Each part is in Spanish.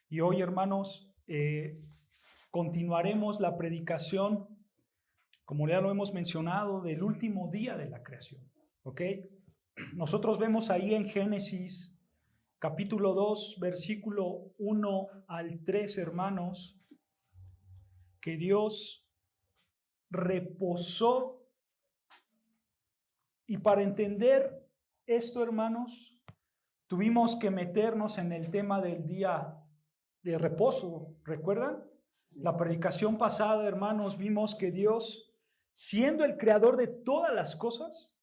Y hoy, hermanos, continuaremos la predicación, como ya lo hemos mencionado, del último día de la creación. ¿Ok? Nosotros vemos ahí en Génesis, capítulo 2, versículo 1 al 3, hermanos, que Dios reposó. Y para entender esto, hermanos, tuvimos que meternos en el tema del día de reposo. ¿Recuerdan? La predicación pasada, hermanos, vimos que Dios, siendo el creador de todas las cosas,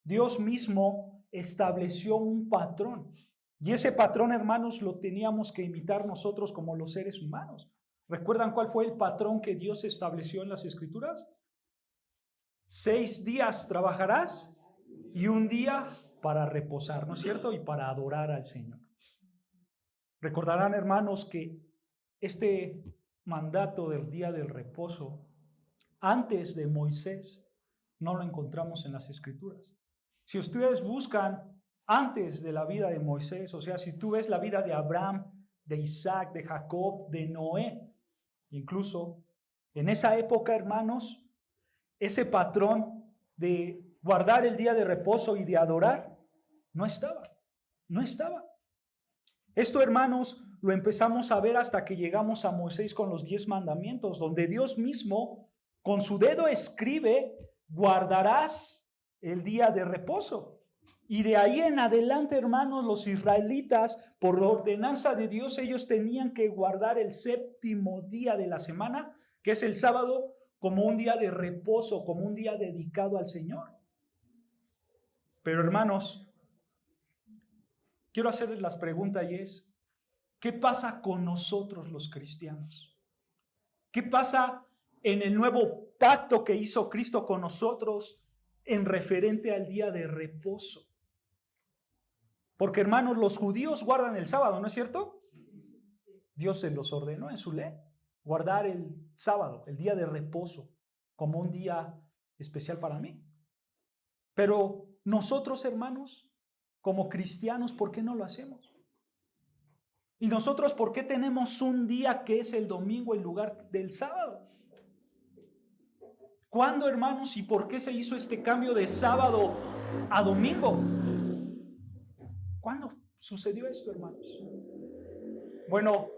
Dios mismo estableció un patrón. Y ese patrón, hermanos, lo teníamos que imitar nosotros como los seres humanos. ¿Recuerdan cuál fue el patrón que Dios estableció en las Escrituras? 6 días trabajarás y un día para reposar, ¿no es cierto? Y para adorar al Señor. Recordarán, hermanos, que este mandato del día del reposo, antes de Moisés, no lo encontramos en las Escrituras. Si ustedes buscan antes de la vida de Moisés, o sea, si tú ves la vida de Abraham, de Isaac, de Jacob, de Noé, incluso en esa época, hermanos, ese patrón de guardar el día de reposo y de adorar no estaba. Esto, hermanos, lo empezamos a ver hasta que llegamos a Moisés con los 10 mandamientos, donde Dios mismo con su dedo escribe: guardarás el día de reposo. Y de ahí en adelante, hermanos, los israelitas, por ordenanza de Dios, ellos tenían que guardar el 7º día de la semana, que es el sábado, como un día de reposo, como un día dedicado al Señor. Pero, hermanos, quiero hacerles las preguntas y es: ¿qué pasa con nosotros los cristianos? ¿Qué pasa en el nuevo pacto que hizo Cristo con nosotros en referente al día de reposo? Porque, hermanos, los judíos guardan el sábado, ¿no es cierto? Dios se los ordenó en su ley, guardar el sábado, el día de reposo, como un día especial para mí. Pero nosotros, hermanos, como cristianos, ¿por qué no lo hacemos? ¿Y nosotros por qué tenemos un día que es el domingo en lugar del sábado? ¿Cuándo, hermanos, y por qué se hizo este cambio de sábado a domingo? ¿Cuándo sucedió esto, hermanos? Bueno,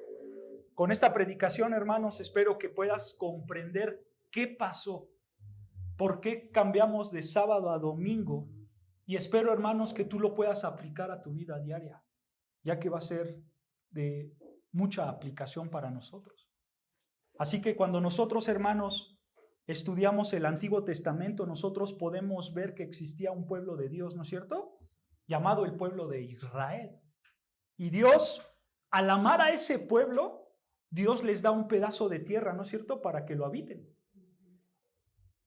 con esta predicación, hermanos, espero que puedas comprender qué pasó, por qué cambiamos de sábado a domingo, y espero, hermanos, que tú lo puedas aplicar a tu vida diaria, ya que va a ser de mucha aplicación para nosotros. Así que cuando nosotros, hermanos, estudiamos el Antiguo Testamento, nosotros podemos ver que existía un pueblo de Dios, ¿no es cierto? Llamado el pueblo de Israel. Y Dios, al amar a ese pueblo, Dios les da un pedazo de tierra, ¿no es cierto?, para que lo habiten.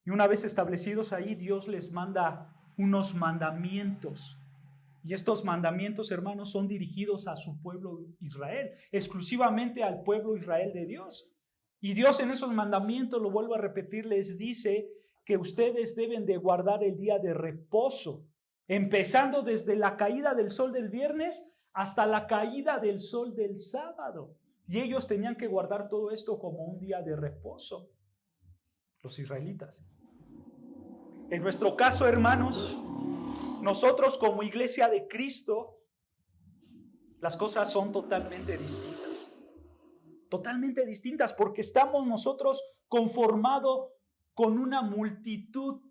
Y una vez establecidos ahí, Dios les manda unos mandamientos. Y estos mandamientos, hermanos, son dirigidos a su pueblo Israel, exclusivamente al pueblo Israel de Dios. Y Dios en esos mandamientos, lo vuelvo a repetir, les dice que ustedes deben de guardar el día de reposo, empezando desde la caída del sol del viernes hasta la caída del sol del sábado. Y ellos tenían que guardar todo esto como un día de reposo, los israelitas. En nuestro caso, hermanos, nosotros como iglesia de Cristo, las cosas son totalmente distintas, porque estamos nosotros conformados con una multitud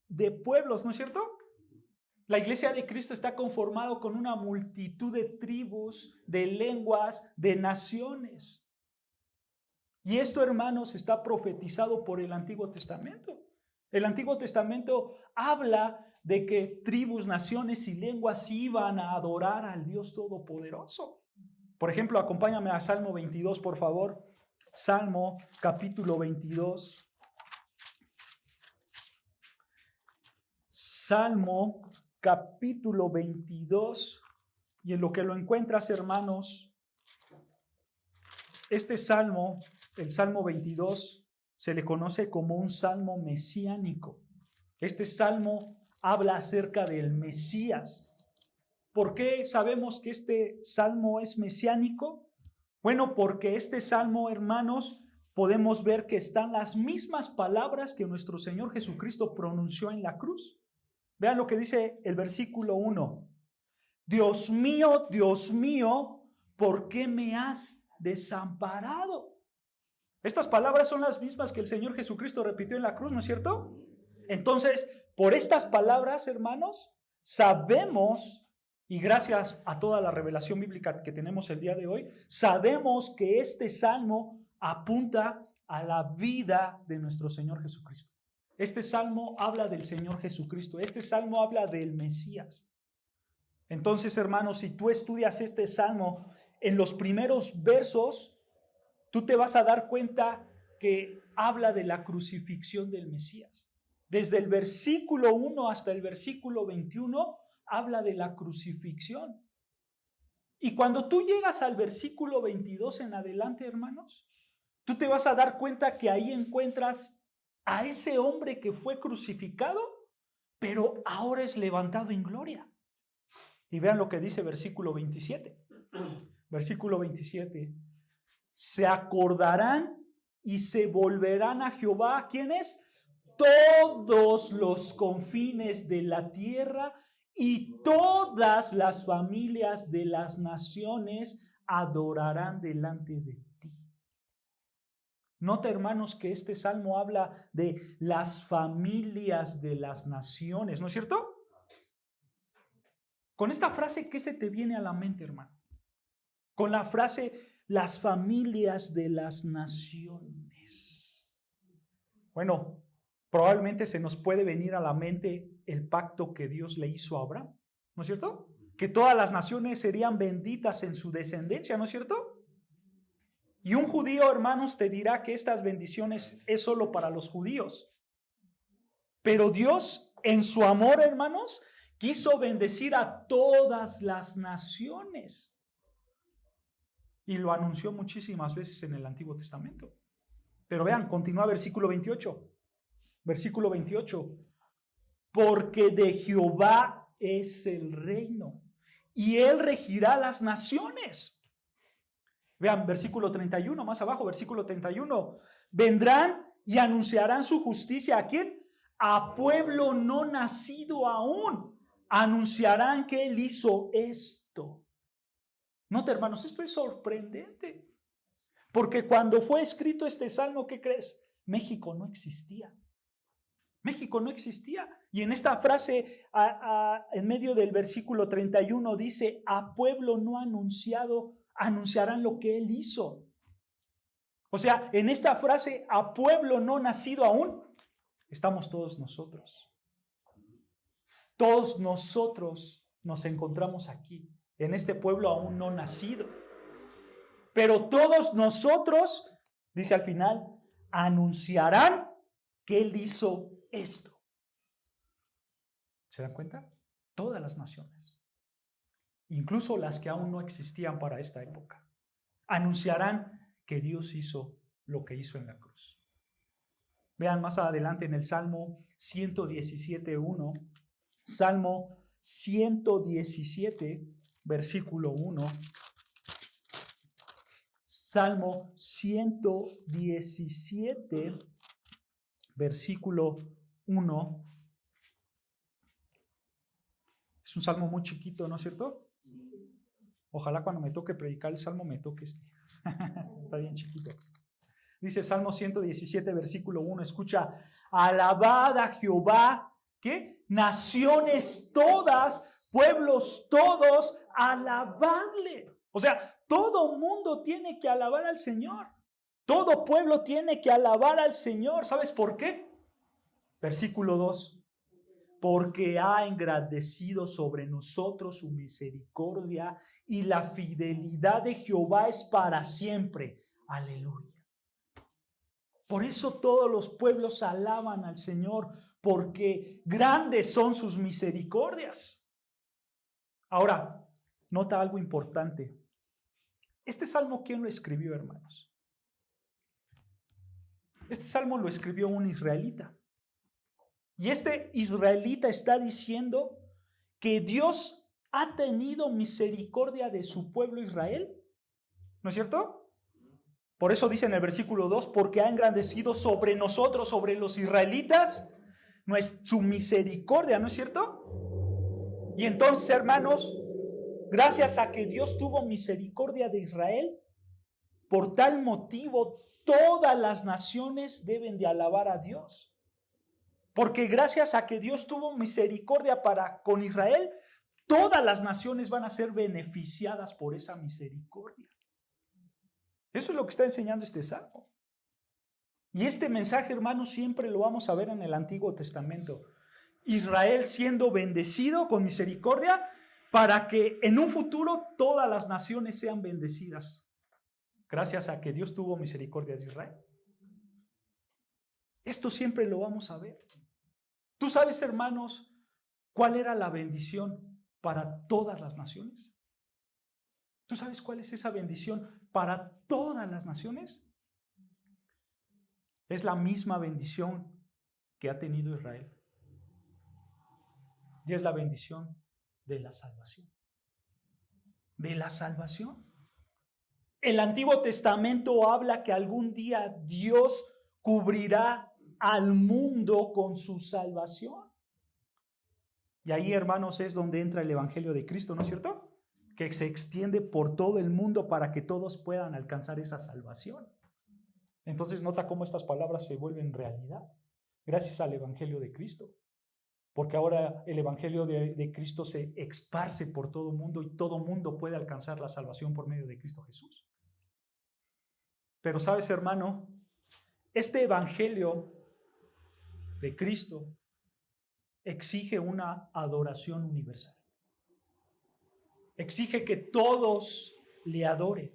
de pueblos, ¿no es cierto? La iglesia de Cristo está conformado con una multitud de tribus, de lenguas, de naciones. Y esto, hermanos, está profetizado por el Antiguo Testamento. El Antiguo Testamento habla de que tribus, naciones y lenguas iban a adorar al Dios Todopoderoso. Por ejemplo, acompáñame a Salmo 22, por favor. Salmo capítulo 22. Salmo capítulo 22. Y en lo que lo encuentras, hermanos, este salmo, el Salmo 22, se le conoce como un salmo mesiánico. Este salmo habla acerca del Mesías. ¿Por qué sabemos que este salmo es mesiánico? Bueno, porque este salmo, hermanos, podemos ver que están las mismas palabras que nuestro Señor Jesucristo pronunció en la cruz. Vean lo que dice el versículo 1. Dios mío, ¿por qué me has desamparado? Estas palabras son las mismas que el Señor Jesucristo repitió en la cruz, ¿no es cierto? Entonces, por estas palabras, hermanos, sabemos, y gracias a toda la revelación bíblica que tenemos el día de hoy, sabemos que este salmo apunta a la vida de nuestro Señor Jesucristo. Este salmo habla del Señor Jesucristo. Este salmo habla del Mesías. Entonces, hermanos, si tú estudias este salmo en los primeros versos, tú te vas a dar cuenta que habla de la crucifixión del Mesías. Desde el versículo 1 hasta el versículo 21 habla de la crucifixión. Y cuando tú llegas al versículo 22 en adelante, hermanos, tú te vas a dar cuenta que ahí encuentras a ese hombre que fue crucificado, pero ahora es levantado en gloria. Y vean lo que dice versículo 27. Versículo 27. Se acordarán y se volverán a Jehová. ¿Quiénes? Todos los confines de la tierra y todas las familias de las naciones adorarán delante de ti. Nota, hermanos, que este salmo habla de las familias de las naciones, ¿no es cierto? Con esta frase, ¿qué se te viene a la mente, hermano? Con la frase, las familias de las naciones. Bueno, probablemente se nos puede venir a la mente el pacto que Dios le hizo a Abraham, ¿no es cierto? Que todas las naciones serían benditas en su descendencia, ¿no es cierto? Y un judío, hermanos, te dirá que estas bendiciones es solo para los judíos. Pero Dios, en su amor, hermanos, quiso bendecir a todas las naciones. Y lo anunció muchísimas veces en el Antiguo Testamento. Pero vean, continúa versículo 28. Versículo 28. Porque de Jehová es el reino, y él regirá las naciones. Vean, versículo 31, más abajo, versículo 31. Vendrán y anunciarán su justicia. ¿A quién? A pueblo no nacido aún. Anunciarán que él hizo esto. Nota, hermanos, esto es sorprendente. Porque cuando fue escrito este salmo, ¿qué crees? México no existía. México no existía. Y en esta frase, en medio del versículo 31, dice, a pueblo no anunciado, anunciarán lo que él hizo. O sea, en esta frase, a pueblo no nacido aún, estamos todos nosotros. Todos nosotros nos encontramos aquí, en este pueblo aún no nacido. Pero todos nosotros, dice al final, anunciarán que él hizo esto. ¿Se dan cuenta? Todas las naciones, incluso las que aún no existían para esta época, anunciarán que Dios hizo lo que hizo en la cruz. Vean más adelante en el Salmo 117:1, Salmo 117, versículo 1. Salmo 117, versículo 1. Es un salmo muy chiquito, ¿no es cierto? Ojalá cuando me toque predicar el salmo me toque este. Está bien chiquito. Dice Salmo 117, versículo 1. Escucha, alabad a Jehová, ¿qué? Naciones todas, pueblos todos, alabadle. O sea, todo mundo tiene que alabar al Señor. Todo pueblo tiene que alabar al Señor. ¿Sabes por qué? Versículo 2. Porque ha engrandecido sobre nosotros su misericordia y la fidelidad de Jehová es para siempre. Aleluya. Por eso todos los pueblos alaban al Señor, porque grandes son sus misericordias. Ahora, nota algo importante. Este salmo, ¿quién lo escribió, hermanos? Este salmo lo escribió un israelita. Y este israelita está diciendo que Dios ha tenido misericordia de su pueblo Israel. ¿No es cierto? Por eso dice en el versículo 2, porque ha engrandecido sobre nosotros, sobre los israelitas, su misericordia, ¿no es cierto? Y entonces, hermanos, gracias a que Dios tuvo misericordia de Israel, por tal motivo todas las naciones deben de alabar a Dios. Porque gracias a que Dios tuvo misericordia con Israel, todas las naciones van a ser beneficiadas por esa misericordia. Eso es lo que está enseñando este salmo. Y este mensaje, hermanos, siempre lo vamos a ver en el Antiguo Testamento. Israel siendo bendecido con misericordia para que en un futuro todas las naciones sean bendecidas. Gracias a que Dios tuvo misericordia de Israel. Esto siempre lo vamos a ver. ¿Tú sabes, hermanos, cuál era la bendición para todas las naciones? ¿Tú sabes cuál es esa bendición para todas las naciones? Es la misma bendición que ha tenido Israel. Y es la bendición de la salvación. De la salvación. El Antiguo Testamento habla que algún día Dios cubrirá al mundo con su salvación. Y ahí, hermanos, es donde entra el Evangelio de Cristo, ¿no es cierto? Que se extiende por todo el mundo para que todos puedan alcanzar esa salvación. Entonces nota cómo estas palabras se vuelven realidad gracias al Evangelio de Cristo. Porque ahora el Evangelio de Cristo se esparce por todo el mundo y todo mundo puede alcanzar la salvación por medio de Cristo Jesús. Pero sabes, hermano, este Evangelio de Cristo exige una adoración universal. Exige que todos le adoren.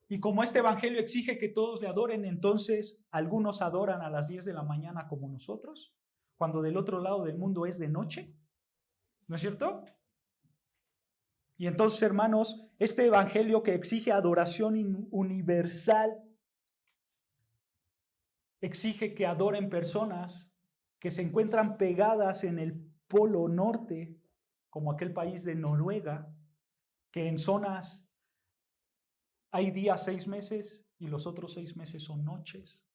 Y como este Evangelio exige que todos le adoren, entonces algunos adoran a las 10 de la mañana como nosotros, cuando del otro lado del mundo es de noche. ¿No es cierto? Y entonces, hermanos, este Evangelio que exige adoración universal, exige que adoren personas que se encuentran pegadas en el polo norte, como aquel país de Noruega, que en zonas hay días 6 meses y los otros 6 meses son noches,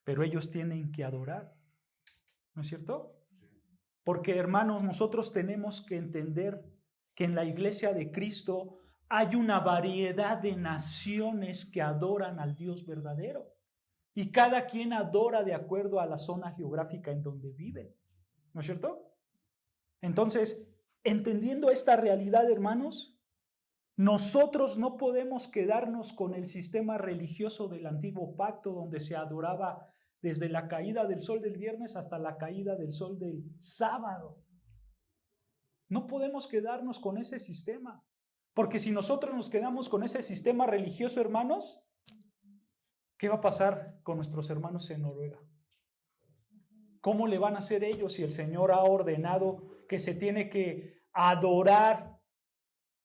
pero ellos tienen que adorar, ¿no es cierto? Porque, hermanos, nosotros tenemos que entender que en la iglesia de Cristo hay una variedad de naciones que adoran al Dios verdadero. Y cada quien adora de acuerdo a la zona geográfica en donde vive, ¿no es cierto? Entonces, entendiendo esta realidad, hermanos, nosotros no podemos quedarnos con el sistema religioso del antiguo pacto donde se adoraba desde la caída del sol del viernes hasta la caída del sol del sábado. No podemos quedarnos con ese sistema, porque si nosotros nos quedamos con ese sistema religioso, hermanos, ¿qué va a pasar con nuestros hermanos en Noruega? ¿Cómo le van a hacer ellos si el Señor ha ordenado que se tiene que adorar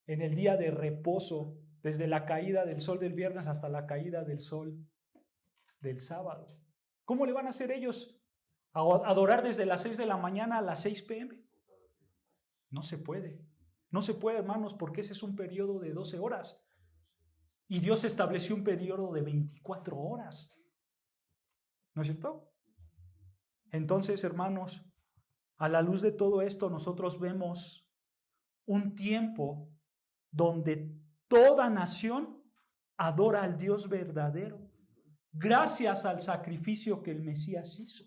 en el día de reposo, desde la caída del sol del viernes hasta la caída del sol del sábado? ¿Cómo le van a hacer ellos a adorar desde las 6 de la mañana a las 6 p.m.? No se puede. No se puede, hermanos, porque ese es un periodo de 12 horas. Y Dios estableció un periodo de 24 horas. ¿No es cierto? Entonces, hermanos, a la luz de todo esto, nosotros vemos un tiempo donde toda nación adora al Dios verdadero, gracias al sacrificio que el Mesías hizo.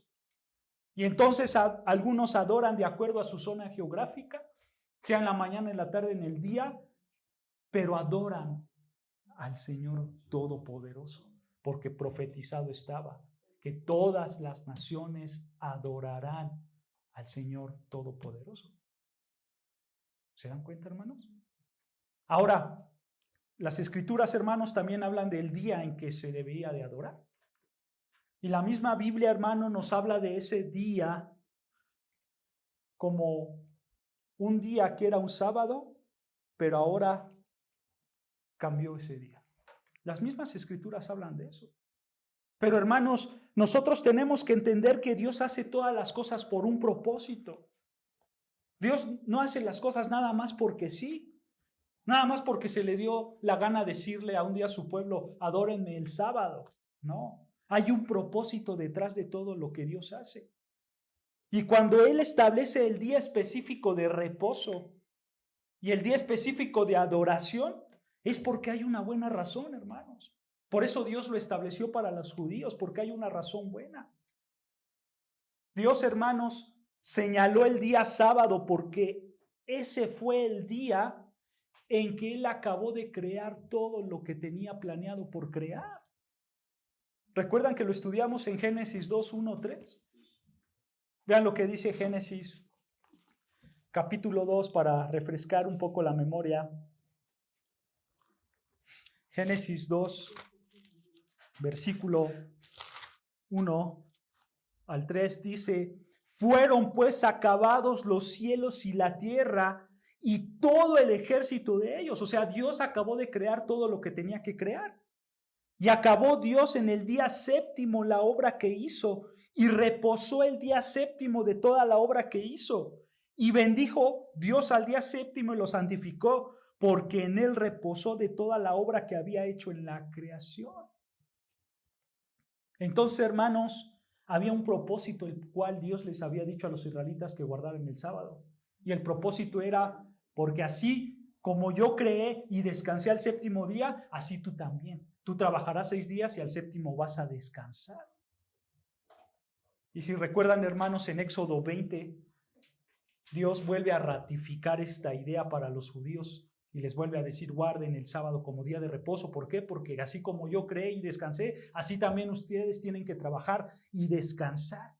Y entonces algunos adoran de acuerdo a su zona geográfica, sea en la mañana, en la tarde, en el día, pero adoran al Señor Todopoderoso, porque profetizado estaba que todas las naciones adorarán al Señor Todopoderoso. ¿Se dan cuenta, hermanos? Ahora, las Escrituras, hermanos, también hablan del día en que se debía de adorar. Y la misma Biblia, hermano, nos habla de ese día como un día que era un sábado, pero ahora cambió ese día. Las mismas Escrituras hablan de eso. Pero hermanos, nosotros tenemos que entender que Dios hace todas las cosas por un propósito. Dios no hace las cosas nada más porque sí, nada más porque se le dio la gana decirle a un día a su pueblo, adórenme el sábado. No, hay un propósito detrás de todo lo que Dios hace. Y cuando Él establece el día específico de reposo y el día específico de adoración, es porque hay una buena razón, hermanos. Por eso Dios lo estableció para los judíos, porque hay una razón buena. Dios, hermanos, señaló el día sábado porque ese fue el día en que Él acabó de crear todo lo que tenía planeado por crear. ¿Recuerdan que lo estudiamos en Génesis 2, 1, 3? Vean lo que dice Génesis capítulo 2 para refrescar un poco la memoria. Génesis 2, versículo 1 al 3 dice: fueron pues acabados los cielos y la tierra y todo el ejército de ellos. O sea, Dios acabó de crear todo lo que tenía que crear. Y acabó Dios en el día séptimo la obra que hizo y reposó el día séptimo de toda la obra que hizo. Y bendijo Dios al día séptimo y lo santificó, porque en él reposó de toda la obra que había hecho en la creación. Entonces, hermanos, había un propósito el cual Dios les había dicho a los israelitas que guardaran el sábado. Y el propósito era, porque así como yo creé y descansé al séptimo día, así tú también. Tú trabajarás 6 días y al séptimo vas a descansar. Y si recuerdan, hermanos, en Éxodo 20, Dios vuelve a ratificar esta idea para los judíos y les vuelve a decir: guarden el sábado como día de reposo. ¿Por qué? Porque así como yo creé y descansé, así también ustedes tienen que trabajar y descansar.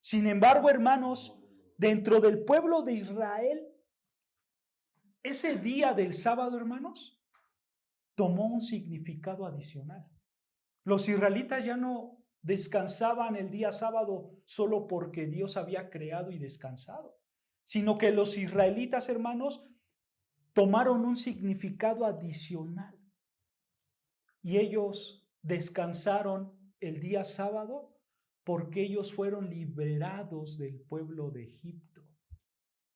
Sin embargo, hermanos, dentro del pueblo de Israel, ese día del sábado, hermanos, tomó un significado adicional. Los israelitas ya no descansaban el día sábado solo porque Dios había creado y descansado, sino que los israelitas, hermanos, tomaron un significado adicional y ellos descansaron el día sábado porque ellos fueron liberados del pueblo de Egipto.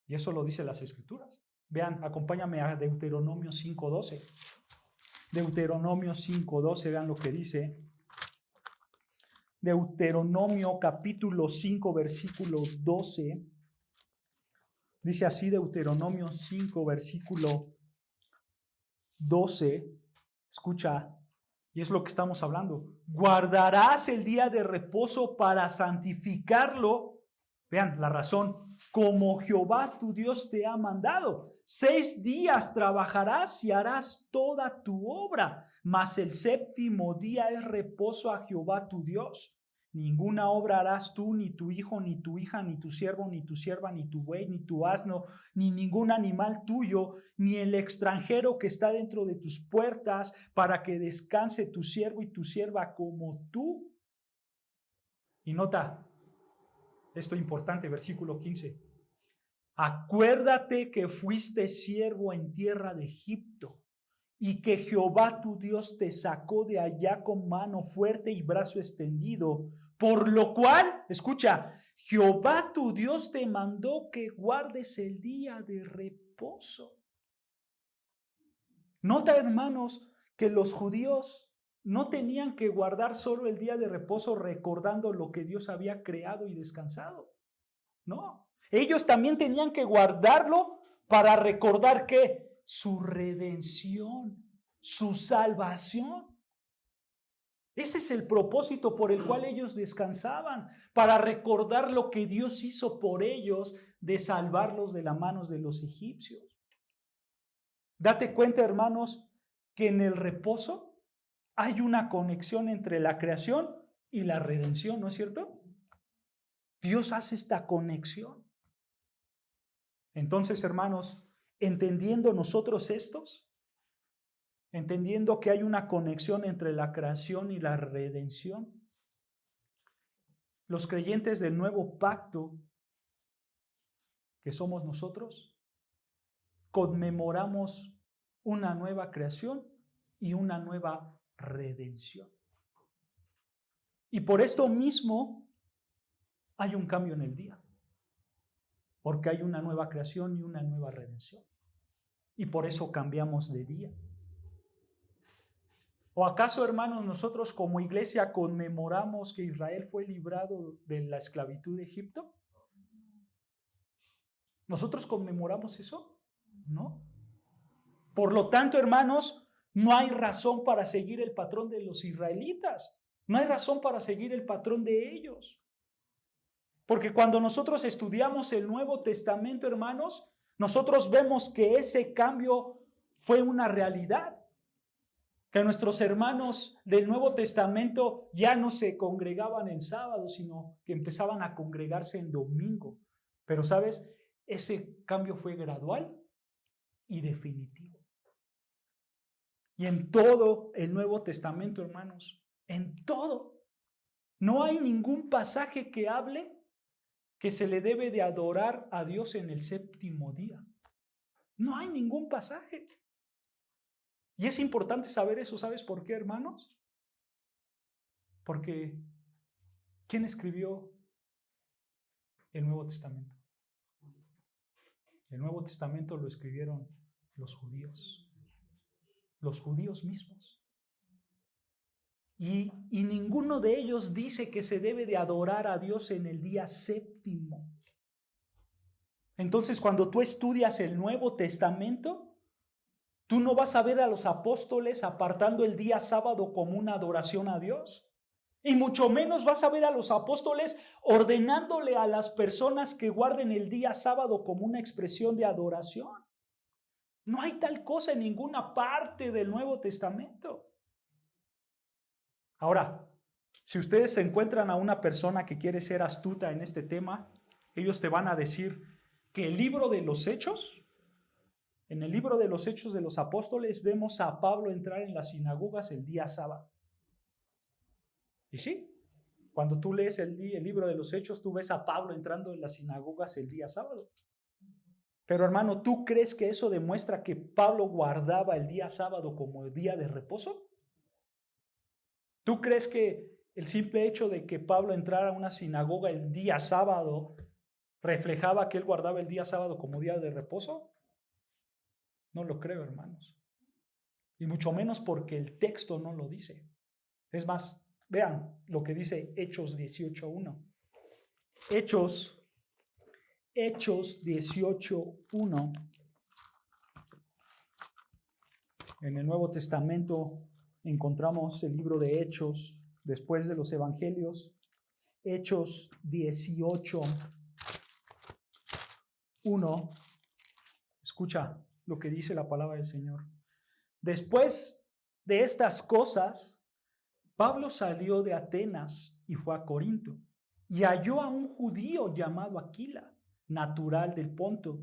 Y eso lo dicen las Escrituras. Vean, acompáñame a Deuteronomio 5:12. Deuteronomio 5:12, vean lo que dice. Deuteronomio capítulo 5, versículo 12. Dice así Deuteronomio 5, versículo 12. Escucha, y es lo que estamos hablando. Guardarás el día de reposo para santificarlo. Vean la razón. Como Jehová tu Dios te ha mandado. 6 días trabajarás y harás toda tu obra, mas el séptimo día es reposo a Jehová tu Dios. Ninguna obra harás tú, ni tu hijo, ni tu hija, ni tu siervo, ni tu sierva, ni tu buey, ni tu asno, ni ningún animal tuyo, ni el extranjero que está dentro de tus puertas, para que descanse tu siervo y tu sierva como tú. Y nota esto importante, versículo 15. Acuérdate que fuiste siervo en tierra de Egipto y que Jehová tu Dios te sacó de allá con mano fuerte y brazo extendido, por lo cual, escucha, Jehová tu Dios te mandó que guardes el día de reposo. Nota, hermanos, que los judíos no tenían que guardar solo el día de reposo recordando lo que Dios había creado y descansado. No, ellos también tenían que guardarlo para recordar que su redención, su salvación. Ese es el propósito por el cual ellos descansaban, para recordar lo que Dios hizo por ellos de salvarlos de las manos de los egipcios. Date cuenta, hermanos, que en el reposo hay una conexión entre la creación y la redención, ¿no es cierto? Dios hace esta conexión. Entonces, hermanos, entendiendo nosotros estos, entendiendo que hay una conexión entre la creación y la redención, los creyentes del nuevo pacto que somos nosotros, conmemoramos una nueva creación y una nueva redención. Y por esto mismo hay un cambio en el día. Porque hay una nueva creación y una nueva redención. Y por eso cambiamos de día. ¿O acaso, hermanos, nosotros como iglesia conmemoramos que Israel fue librado de la esclavitud de Egipto? ¿Nosotros conmemoramos eso? No. Por lo tanto, hermanos, no hay razón para seguir el patrón de los israelitas. No hay razón para seguir el patrón de ellos. Porque cuando nosotros estudiamos el Nuevo Testamento, hermanos, nosotros vemos que ese cambio fue una realidad. Que nuestros hermanos del Nuevo Testamento ya no se congregaban en sábado, sino que empezaban a congregarse en domingo. Pero, ¿sabes? Ese cambio fue gradual y definitivo. Y en todo el Nuevo Testamento, hermanos, en todo, no hay ningún pasaje que hable que se le debe de adorar a Dios en el séptimo día. No hay ningún pasaje. Y es importante saber eso. ¿Sabes por qué, hermanos? Porque ¿quién escribió el Nuevo Testamento? El Nuevo Testamento lo escribieron los judíos mismos. Y ninguno de ellos dice que se debe de adorar a Dios en el día séptimo. Entonces, cuando tú estudias el Nuevo Testamento, tú no vas a ver a los apóstoles apartando el día sábado como una adoración a Dios. Y mucho menos vas a ver a los apóstoles ordenándole a las personas que guarden el día sábado como una expresión de adoración. No hay tal cosa en ninguna parte del Nuevo Testamento. Ahora, si ustedes se encuentran a una persona que quiere ser astuta en este tema, ellos te van a decir que el libro de los Hechos, en el libro de los Hechos de los Apóstoles, vemos a Pablo entrar en las sinagogas el día sábado. Y sí, cuando tú lees el libro de los Hechos, tú ves a Pablo entrando en las sinagogas el día sábado. Pero hermano, ¿tú crees que eso demuestra que Pablo guardaba el día sábado como el día de reposo? ¿Tú crees que el simple hecho de que Pablo entrara a una sinagoga el día sábado reflejaba que él guardaba el día sábado como día de reposo? No lo creo, hermanos. Y mucho menos porque el texto no lo dice. Es más, vean lo que dice Hechos 18:1. Hechos 18:1. En el Nuevo Testamento encontramos el libro de Hechos después de los Evangelios. Hechos 18:1. Escucha lo que dice la palabra del Señor. Después de estas cosas, Pablo salió de Atenas y fue a Corinto, y halló a un judío llamado Aquila, natural del Ponto,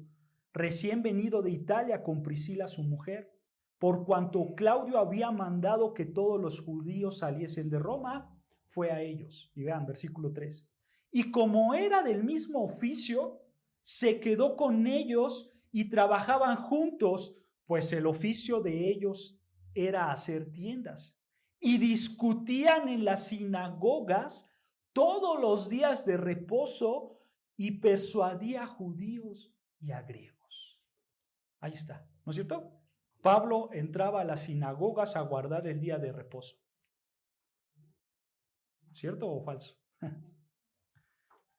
recién venido de Italia con Priscila su mujer, por cuanto Claudio había mandado que todos los judíos saliesen de Roma, fue a ellos. Y vean, versículo 3. Y como era del mismo oficio, se quedó con ellos y trabajaban juntos, pues el oficio de ellos era hacer tiendas. Y discutían en las sinagogas todos los días de reposo y persuadía a judíos y a griegos. Ahí está, ¿no es cierto? Pablo entraba a las sinagogas a guardar el día de reposo. ¿Cierto o falso?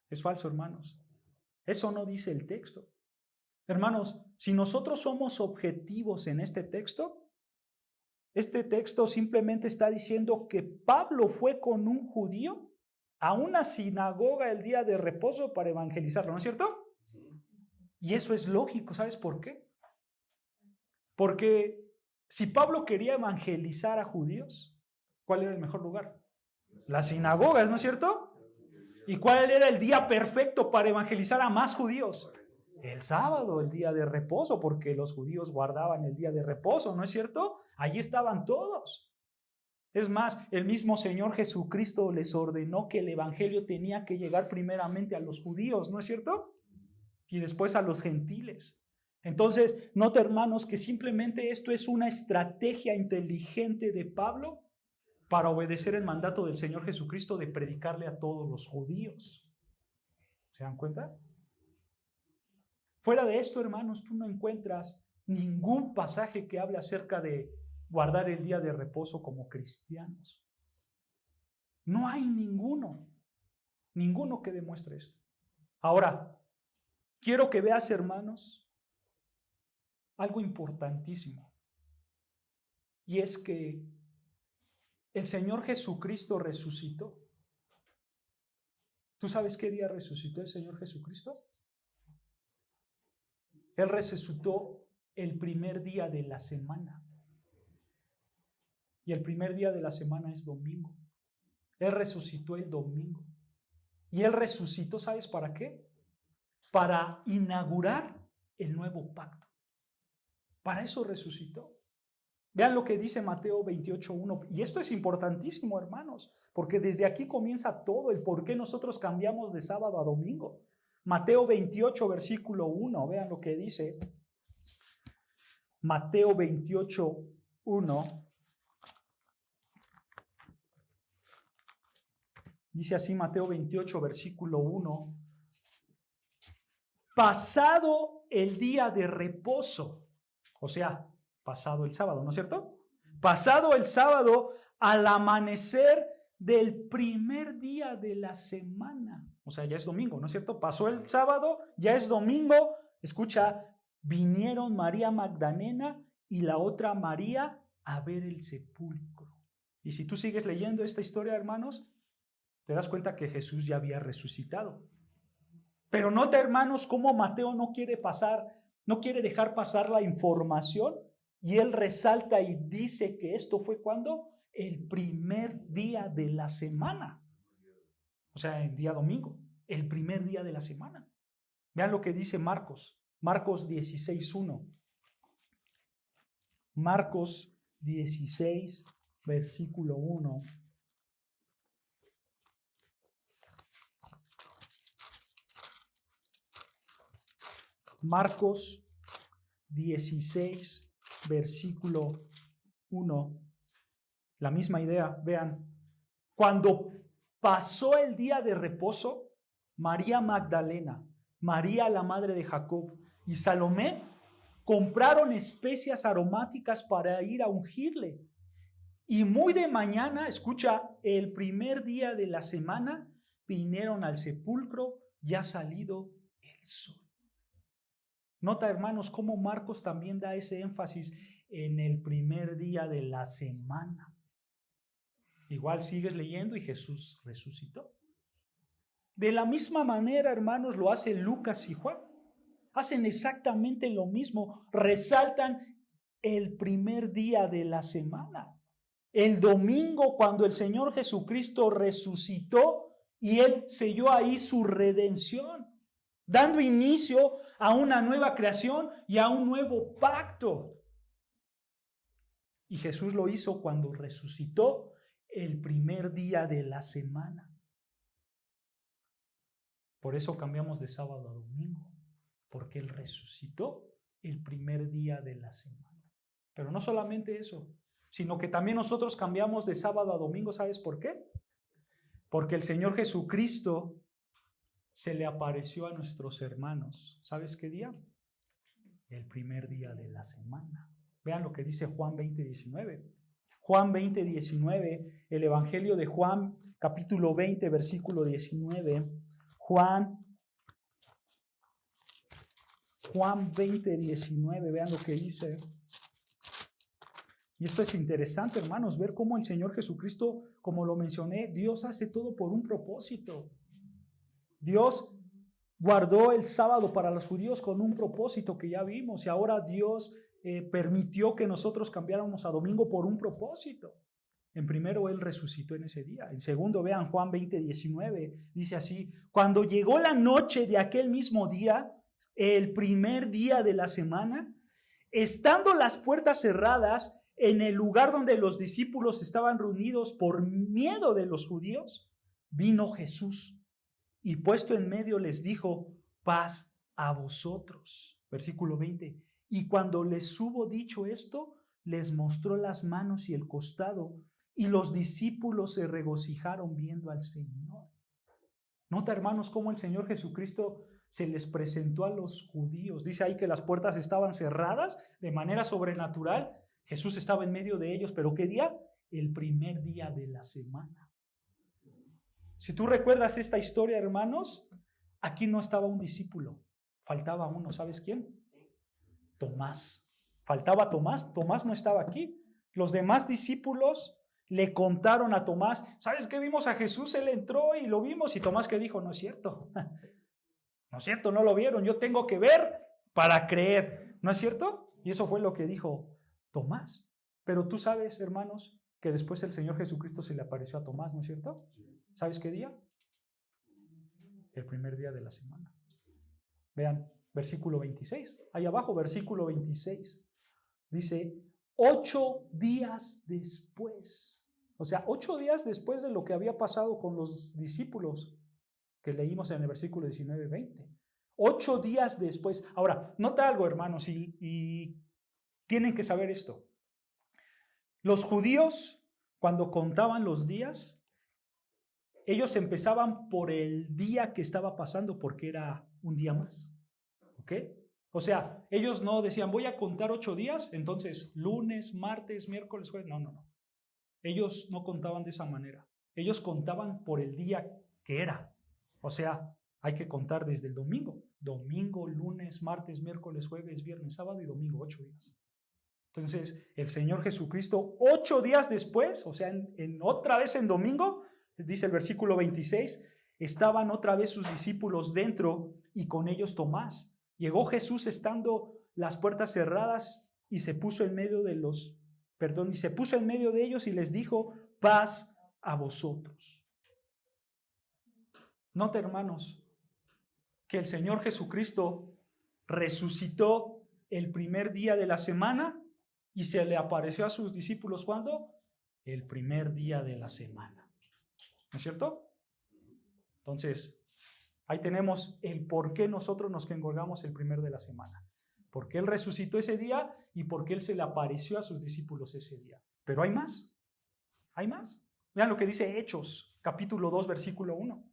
Es falso, hermanos. Eso no dice el texto. Hermanos, si nosotros somos objetivos en este texto simplemente está diciendo que Pablo fue con un judío a una sinagoga el día de reposo para evangelizarlo, ¿no es cierto? Y eso es lógico, ¿sabes por qué? Porque si Pablo quería evangelizar a judíos, ¿cuál era el mejor lugar? Las sinagogas, ¿no es cierto? ¿Y cuál era el día perfecto para evangelizar a más judíos? El sábado, el día de reposo, porque los judíos guardaban el día de reposo, ¿no es cierto? Allí estaban todos. Es más, el mismo Señor Jesucristo les ordenó que el evangelio tenía que llegar primeramente a los judíos, ¿no es cierto? Y después a los gentiles. Entonces, nota, hermanos, que simplemente esto es una estrategia inteligente de Pablo para obedecer el mandato del Señor Jesucristo de predicarle a todos los judíos. ¿Se dan cuenta? Fuera de esto, hermanos, tú no encuentras ningún pasaje que hable acerca de guardar el día de reposo como cristianos. No hay ninguno que demuestre esto. Ahora, quiero que veas, hermanos, algo importantísimo. Y es que el Señor Jesucristo resucitó. ¿Tú sabes qué día resucitó el Señor Jesucristo? Él resucitó el primer día de la semana. Y el primer día de la semana es domingo. Él resucitó el domingo. Y Él resucitó, ¿sabes para qué? Para inaugurar el nuevo pacto. Para eso resucitó. Vean lo que dice Mateo 28:1. Y esto es importantísimo, hermanos, porque desde aquí comienza todo el por qué nosotros cambiamos de sábado a domingo. Mateo 28, versículo 1. Vean lo que dice. Mateo 28:1. Dice así Mateo 28, versículo 1. Pasado el día de reposo, o sea, pasado el sábado, ¿no es cierto? Pasado el sábado, al amanecer del primer día de la semana, o sea, ya es domingo, ¿no es cierto? Pasó el sábado, ya es domingo. Escucha, vinieron María Magdalena y la otra María a ver el sepulcro. Y si tú sigues leyendo esta historia, hermanos, te das cuenta que Jesús ya había resucitado. Pero nota, hermanos, cómo Mateo no quiere dejar pasar la información, y él resalta y dice que esto fue ¿cuándo? El primer día de la semana. O sea, el día domingo, el primer día de la semana. Vean lo que dice Marcos 16:1. Marcos 16, versículo 1. Marcos 16, versículo 1. La misma idea, vean. Cuando pasó el día de reposo, María Magdalena, María la madre de Jacob y Salomé compraron especias aromáticas para ir a ungirle. Y muy de mañana, escucha, el primer día de la semana, vinieron al sepulcro ya salido el sol. Nota, hermanos, cómo Marcos también da ese énfasis en el primer día de la semana. Igual sigues leyendo y Jesús resucitó. De la misma manera, hermanos, lo hace Lucas y Juan. Hacen exactamente lo mismo. Resaltan el primer día de la semana. El domingo, cuando el Señor Jesucristo resucitó y Él selló ahí su redención, dando inicio a una nueva creación y a un nuevo pacto. Y Jesús lo hizo cuando resucitó el primer día de la semana. Por eso cambiamos de sábado a domingo, porque Él resucitó el primer día de la semana. Pero no solamente eso, sino que también nosotros cambiamos de sábado a domingo. ¿Sabes por qué? Porque el Señor Jesucristo se le apareció a nuestros hermanos. ¿Sabes qué día? El primer día de la semana. Vean lo que dice Juan 20:19. Juan 20:19, el Evangelio de Juan, capítulo 20, versículo 19. Juan 20:19, vean lo que dice. Y esto es interesante, hermanos, ver cómo el Señor Jesucristo, como lo mencioné, Dios hace todo por un propósito. Dios guardó el sábado para los judíos con un propósito que ya vimos, y ahora Dios permitió que nosotros cambiáramos a domingo por un propósito. En primero, Él resucitó en ese día. En segundo, vean Juan 20:19, dice así: cuando llegó la noche de aquel mismo día, el primer día de la semana, estando las puertas cerradas en el lugar donde los discípulos estaban reunidos por miedo de los judíos, vino Jesús y puesto en medio les dijo: paz a vosotros. Versículo 20. Y cuando les hubo dicho esto, les mostró las manos y el costado. y los discípulos se regocijaron viendo al Señor. Nota, hermanos, cómo el Señor Jesucristo se les presentó a los judíos. Dice ahí que las puertas estaban cerradas de manera sobrenatural. Jesús estaba en medio de ellos, pero ¿qué día? El primer día de la semana. Si tú recuerdas esta historia, hermanos, aquí no estaba un discípulo, faltaba uno. ¿Sabes quién? Tomás. Faltaba Tomás. Tomás no estaba aquí. Los demás discípulos le contaron a Tomás, ¿sabes qué? Vimos a Jesús, él entró y lo vimos. Y Tomás, ¿qué dijo? No es cierto. No es cierto, no lo vieron. Yo tengo que ver para creer. ¿No es cierto? Y eso fue lo que dijo Tomás. Pero tú sabes, hermanos, que después el Señor Jesucristo se le apareció a Tomás, ¿no es cierto? ¿Sabes qué día? El primer día de la semana. Vean, versículo 26. Ahí abajo, versículo 26. Dice, 8 días después. O sea, 8 días después de lo que había pasado con los discípulos que leímos en el versículo 19-20. 8 días después. Ahora, nota algo, hermanos, y tienen que saber esto. Los judíos, cuando contaban los días, ellos empezaban por el día que estaba pasando porque era un día más. ¿Ok? O sea, ellos no decían, voy a contar 8 días, entonces lunes, martes, miércoles, jueves. No. Ellos no contaban de esa manera. Ellos contaban por el día que era. O sea, hay que contar desde el domingo. Domingo, lunes, martes, miércoles, jueves, viernes, sábado y domingo, 8 días. Entonces, el Señor Jesucristo, 8 días después, o sea, otra vez en domingo, dice el versículo 26, estaban otra vez sus discípulos dentro y con ellos Tomás. Llegó Jesús estando las puertas cerradas y se puso en medio de ellos y les dijo, paz a vosotros. Nota, hermanos, que el Señor Jesucristo resucitó el primer día de la semana y se le apareció a sus discípulos, ¿cuándo? El primer día de la semana. ¿No es cierto? Entonces, ahí tenemos el por qué nosotros nos congregamos el primer de la semana. Porque Él resucitó ese día y porque Él se le apareció a sus discípulos ese día. Pero hay más. Hay más. Vean lo que dice Hechos, capítulo 2, versículo 1.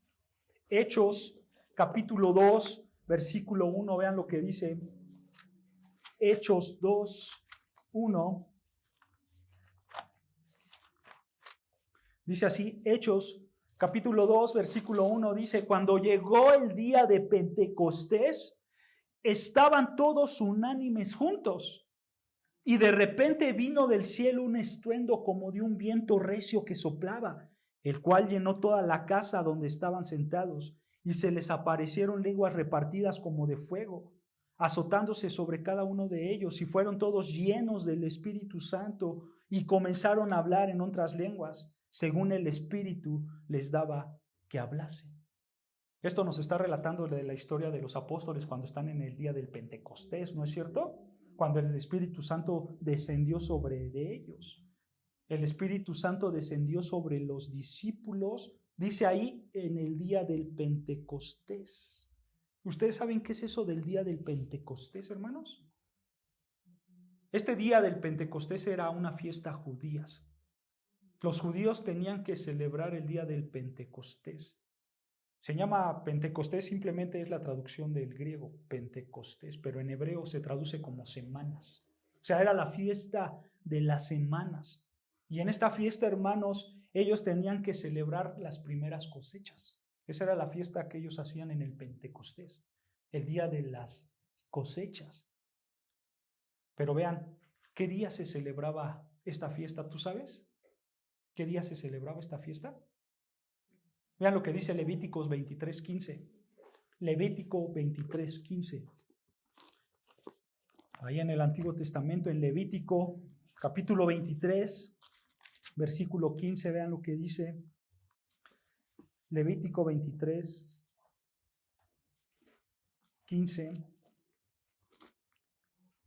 Hechos, capítulo 2, versículo 1. Vean lo que dice Hechos 2, 1. Dice así, Hechos capítulo 2, versículo 1, dice, cuando llegó el día de Pentecostés, estaban todos unánimes juntos, y de repente vino del cielo un estruendo como de un viento recio que soplaba, el cual llenó toda la casa donde estaban sentados, y se les aparecieron lenguas repartidas como de fuego, azotándose sobre cada uno de ellos, y fueron todos llenos del Espíritu Santo, y comenzaron a hablar en otras lenguas, según el Espíritu les daba que hablasen. Esto nos está relatando de la historia de los apóstoles cuando están en el día del Pentecostés, ¿no es cierto? Cuando el Espíritu Santo descendió sobre ellos. El Espíritu Santo descendió sobre los discípulos, dice ahí, en el día del Pentecostés. ¿Ustedes saben qué es eso del día del Pentecostés, hermanos? Este día del Pentecostés era una fiesta judía. Los judíos tenían que celebrar el día del Pentecostés. Se llama Pentecostés, simplemente es la traducción del griego, Pentecostés, pero en hebreo se traduce como semanas. O sea, era la fiesta de las semanas. Y en esta fiesta, hermanos, ellos tenían que celebrar las primeras cosechas. Esa era la fiesta que ellos hacían en el Pentecostés, el día de las cosechas. Pero vean, ¿qué día se celebraba esta fiesta? ¿Tú sabes? ¿Qué día se celebraba esta fiesta? Vean lo que dice Levíticos 23:15. Levítico 23:15. Ahí en el Antiguo Testamento, en Levítico capítulo 23, versículo 15, vean lo que dice. Levítico 23, 15.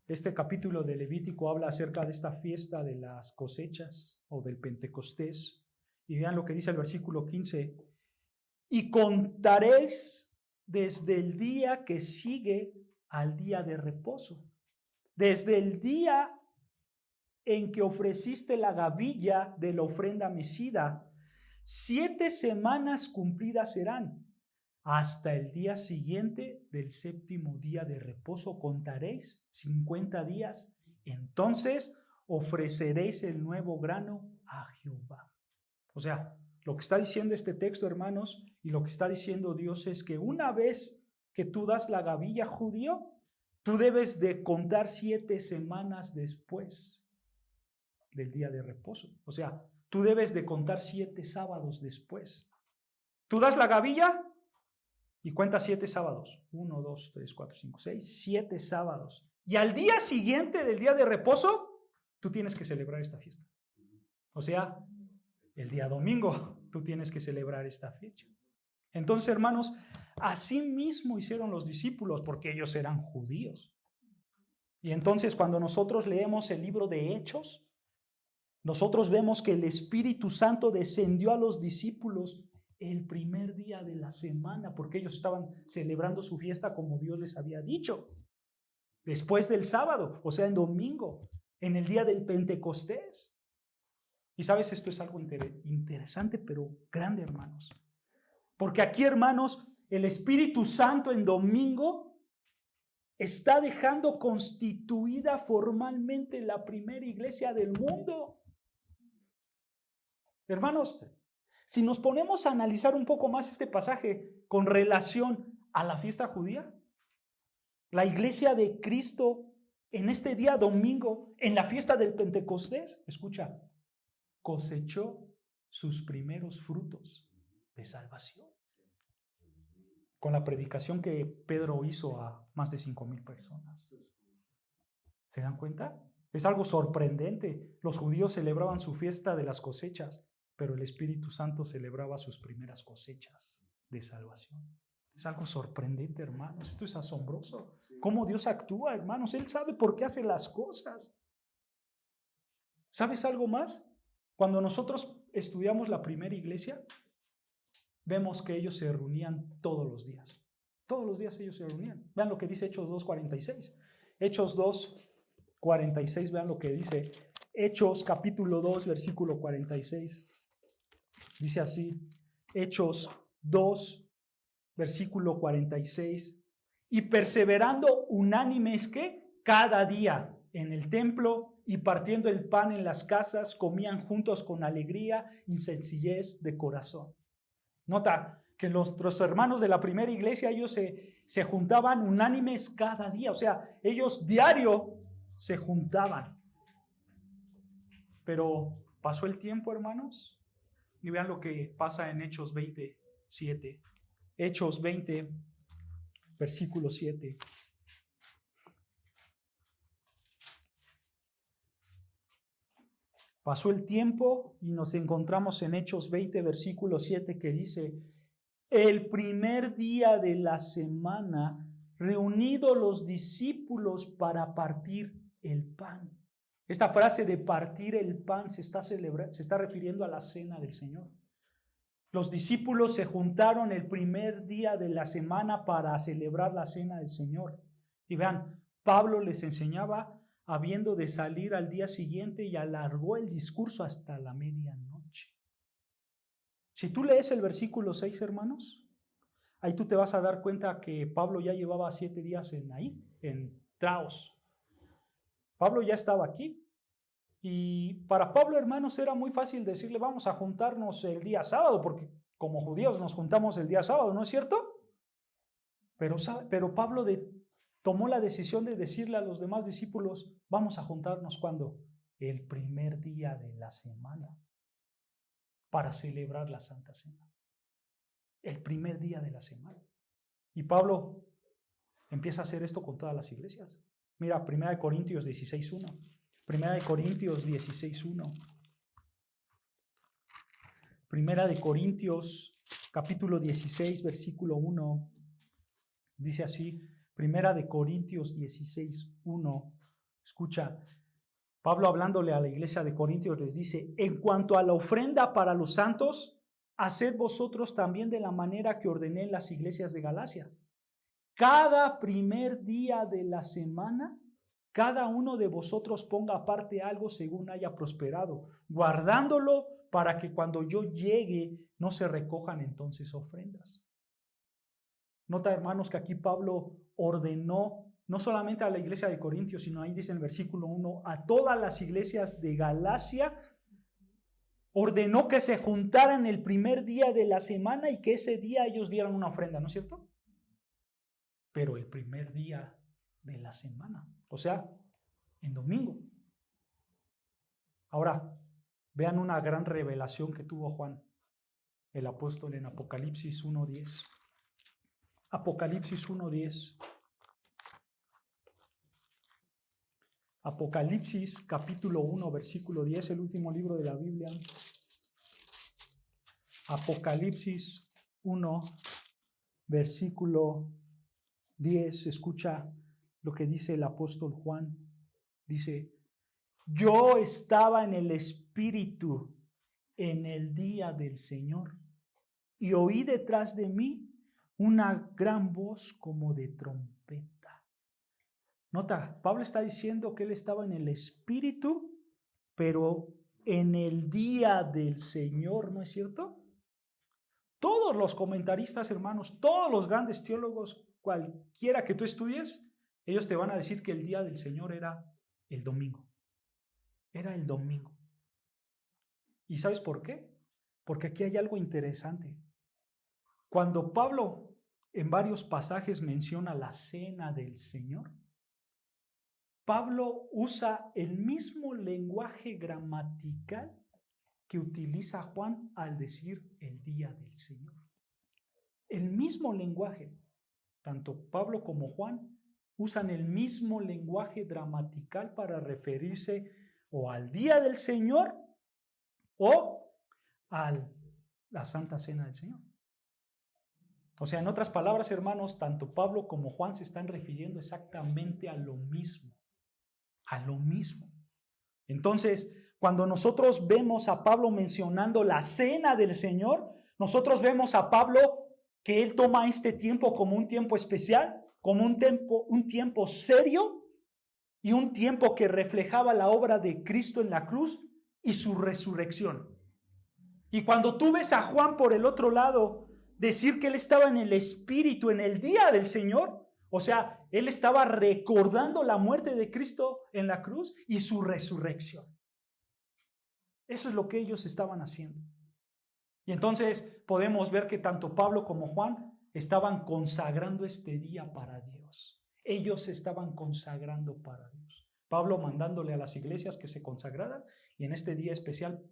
Este capítulo de Levítico habla acerca de esta fiesta de las cosechas o del Pentecostés. Y vean lo que dice el versículo 15. Y contaréis desde el día que sigue al día de reposo. Desde el día en que ofreciste la gavilla de la ofrenda mecida, 7 semanas cumplidas serán. Hasta el día siguiente del 7º día de reposo contaréis 50 días. Entonces ofreceréis el nuevo grano a Jehová. O sea, lo que está diciendo este texto, hermanos, y lo que está diciendo Dios es que una vez que tú das la gavilla judío, tú debes de contar 7 semanas después del día de reposo. O sea, tú debes de contar 7 sábados después. Tú das la gavilla y cuentas 7 sábados. 1, 2, 3, 4, 5, 6, 7 sábados. Y al día siguiente del día de reposo, tú tienes que celebrar esta fiesta. O sea, el día domingo, tú tienes que celebrar esta fecha. Entonces, hermanos, así mismo hicieron los discípulos porque ellos eran judíos. Y entonces, cuando nosotros leemos el libro de Hechos, nosotros vemos que el Espíritu Santo descendió a los discípulos el primer día de la semana, porque ellos estaban celebrando su fiesta como Dios les había dicho. Después del sábado, o sea, en domingo, en el día del Pentecostés. Y sabes, esto es algo interesante, pero grande, hermanos. Porque aquí, hermanos, el Espíritu Santo en domingo está dejando constituida formalmente la primera iglesia del mundo. Hermanos, si nos ponemos a analizar un poco más este pasaje con relación a la fiesta judía, la iglesia de Cristo en este día domingo, en la fiesta del Pentecostés, escucha, cosechó sus primeros frutos de salvación. Con la predicación que Pedro hizo a más de 5,000 personas. ¿Se dan cuenta? Es algo sorprendente. Los judíos celebraban su fiesta de las cosechas, pero el Espíritu Santo celebraba sus primeras cosechas de salvación. Es algo sorprendente, hermanos. Esto es asombroso. Cómo Dios actúa, hermanos. Él sabe por qué hace las cosas. ¿Sabes algo más? Cuando nosotros estudiamos la primera iglesia, vemos que ellos se reunían todos los días. Todos los días ellos se reunían. Vean lo que dice Hechos 2:46. Hechos 2:46, vean lo que dice. Hechos capítulo 2, versículo 46. Dice así, Hechos 2, versículo 46. Y perseverando unánimes, ¿qué? Cada día en el templo y partiendo el pan en las casas, comían juntos con alegría y sencillez de corazón. Nota que nuestros hermanos de la primera iglesia, ellos se juntaban unánimes cada día. O sea, ellos diario se juntaban. Pero pasó el tiempo, hermanos, y vean lo que pasa en Hechos 27. Hechos 20, versículo 7. Pasó el tiempo y nos encontramos en Hechos 20, versículo 7, que dice, el primer día de la semana, reunidos los discípulos para partir el pan. Esta frase de partir el pan se está refiriendo a la cena del Señor. Los discípulos se juntaron el primer día de la semana para celebrar la cena del Señor. Y vean, Pablo les enseñaba habiendo de salir al día siguiente y alargó el discurso hasta la medianoche. Si tú lees el versículo 6, hermanos, ahí tú te vas a dar cuenta que Pablo ya llevaba 7 días en Traos. Pablo ya estaba aquí. Y para Pablo, hermanos, era muy fácil decirle, vamos a juntarnos el día sábado, porque como judíos nos juntamos el día sábado, ¿no es cierto? Pero Pablo tomó la decisión de decirle a los demás discípulos, vamos a juntarnos ¿cuándo? El primer día de la semana para celebrar la Santa Cena. El primer día de la semana. Y Pablo empieza a hacer esto con todas las iglesias. Mira, 1 Corintios 16:1. 1 Corintios 16:1. 1 Corintios capítulo 16, versículo 1. Dice así, 1 Corintios 16:1. Escucha, Pablo hablándole a la iglesia de Corintios les dice, en cuanto a la ofrenda para los santos, haced vosotros también de la manera que ordené en las iglesias de Galacia. Cada primer día de la semana, cada uno de vosotros ponga aparte algo según haya prosperado, guardándolo para que cuando yo llegue no se recojan entonces ofrendas. Nota, hermanos, que aquí Pablo ordenó no solamente a la iglesia de Corintios, sino ahí dice en el versículo 1, a todas las iglesias de Galacia, ordenó que se juntaran el primer día de la semana y que ese día ellos dieran una ofrenda, ¿no es cierto? Pero el primer día de la semana, o sea, en domingo. Ahora, vean una gran revelación que tuvo Juan, el apóstol, en Apocalipsis 1:10. Apocalipsis 1:10. Apocalipsis capítulo 1, versículo 10, el último libro de la Biblia. Apocalipsis 1, versículo 10, escucha lo que dice el apóstol Juan. Dice, yo estaba en el Espíritu en el día del Señor y oí detrás de mí una gran voz como de trompeta. Nota, Pablo está diciendo que él estaba en el Espíritu, pero en el día del Señor, ¿no es cierto? Todos los comentaristas, hermanos, todos los grandes teólogos, cualquiera que tú estudies, ellos te van a decir que el día del Señor era el domingo. Era el domingo. ¿Y sabes por qué? Porque aquí hay algo interesante. Cuando Pablo en varios pasajes menciona la cena del Señor, Pablo usa el mismo lenguaje gramatical que utiliza Juan al decir el día del Señor. El mismo lenguaje. Tanto Pablo como Juan usan el mismo lenguaje gramatical para referirse o al día del Señor o a la Santa Cena del Señor. O sea, en otras palabras, hermanos, tanto Pablo como Juan se están refiriendo exactamente a lo mismo. A lo mismo. Entonces, cuando nosotros vemos a Pablo mencionando la cena del Señor, nosotros vemos a Pablo que él toma este tiempo como un tiempo especial, como un tiempo serio y un tiempo que reflejaba la obra de Cristo en la cruz y su resurrección. Y cuando tú ves a Juan por el otro lado decir que él estaba en el Espíritu en el día del Señor, o sea, él estaba recordando la muerte de Cristo en la cruz y su resurrección. Eso es lo que ellos estaban haciendo. Y entonces podemos ver que tanto Pablo como Juan estaban consagrando este día para Dios. Ellos estaban consagrando para Dios. Pablo mandándole a las iglesias que se consagraran, y en este día especial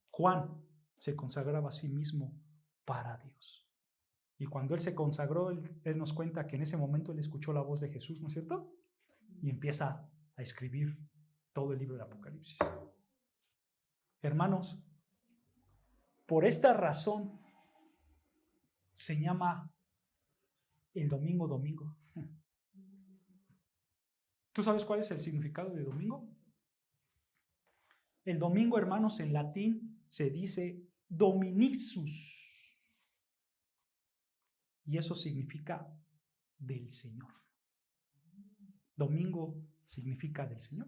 Juan se consagraba a sí mismo para Dios. Y cuando él se consagró, él nos cuenta que en ese momento él escuchó la voz de Jesús, ¿no es cierto? Y empieza a escribir todo el libro de Apocalipsis. Hermanos, por esta razón se llama el domingo. ¿Tú sabes cuál es el significado de domingo? El domingo, hermanos, en latín se dice dominixus. Y eso significa del Señor. Domingo significa del Señor.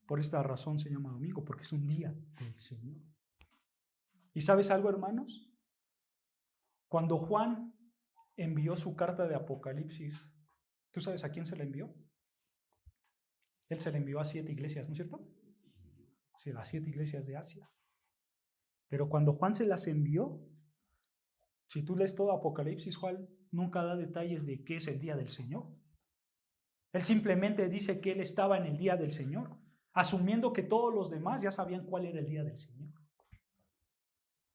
Por esta razón se llama domingo, porque es un día del Señor. ¿Y sabes algo, hermanos? Cuando Juan envió su carta de Apocalipsis, ¿tú sabes a quién se la envió? Él se la envió a 7 iglesias, ¿no es cierto? Sí, las 7 iglesias de Asia. Pero cuando Juan se las envió, si tú lees todo Apocalipsis, Juan nunca da detalles de qué es el día del Señor. Él simplemente dice que él estaba en el día del Señor, asumiendo que todos los demás ya sabían cuál era el día del Señor.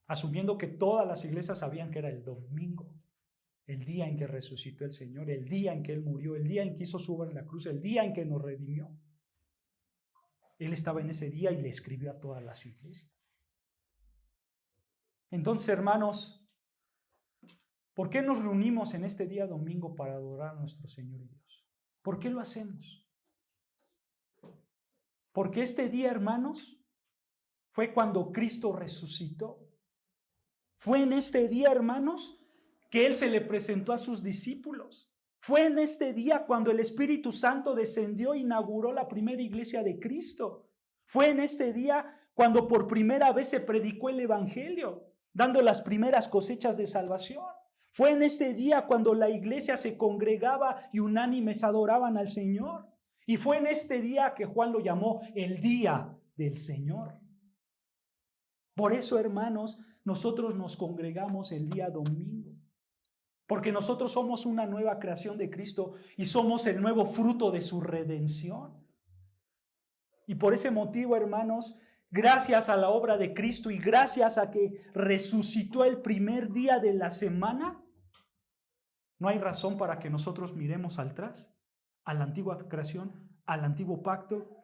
Asumiendo que todas las iglesias sabían que era el domingo, el día en que resucitó el Señor, el día en que Él murió, el día en que hizo su obra en la cruz, el día en que nos redimió. Él estaba en ese día y le escribió a todas las iglesias. Entonces, hermanos, ¿por qué nos reunimos en este día domingo para adorar a nuestro Señor y Dios? ¿Por qué lo hacemos? Porque este día, hermanos, fue cuando Cristo resucitó. Fue en este día, hermanos, que Él se le presentó a sus discípulos. Fue en este día cuando el Espíritu Santo descendió e inauguró la primera iglesia de Cristo. Fue en este día cuando por primera vez se predicó el Evangelio, dando las primeras cosechas de salvación. Fue en este día cuando la iglesia se congregaba y unánimes adoraban al Señor. Y fue en este día que Juan lo llamó el día del Señor. Por eso, hermanos, nosotros nos congregamos el día domingo. Porque nosotros somos una nueva creación de Cristo y somos el nuevo fruto de su redención. Y por ese motivo, hermanos, gracias a la obra de Cristo y gracias a que resucitó el primer día de la semana, no hay razón para que nosotros miremos atrás, a la antigua creación, al antiguo pacto.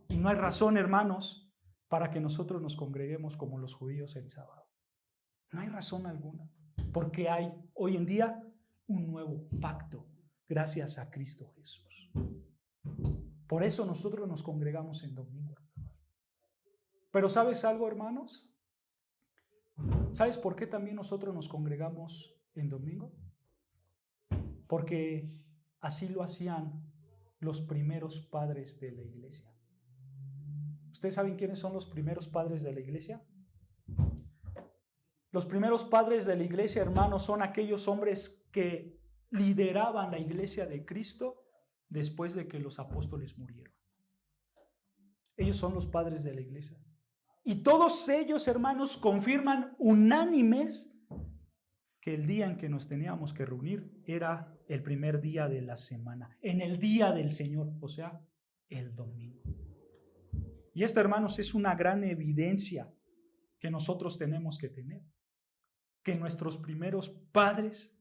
Y no hay razón, hermanos, para que nosotros nos congreguemos como los judíos el sábado. No hay razón alguna, porque hay hoy en día un nuevo pacto gracias a Cristo Jesús. Por eso nosotros nos congregamos en domingo. Pero ¿sabes algo, hermanos? ¿Sabes por qué también nosotros nos congregamos en domingo? Porque así lo hacían los primeros padres de la iglesia. ¿Ustedes saben quiénes son los primeros padres de la iglesia? Los primeros padres de la iglesia, hermanos, son aquellos hombres que lideraban la iglesia de Cristo después de que los apóstoles murieron. Ellos son los padres de la iglesia. Y todos ellos, hermanos, confirman unánimes que el día en que nos teníamos que reunir era el primer día de la semana, en el día del Señor, o sea, el domingo. Y esto, hermanos, es una gran evidencia que nosotros tenemos que tener, que nuestros primeros padres,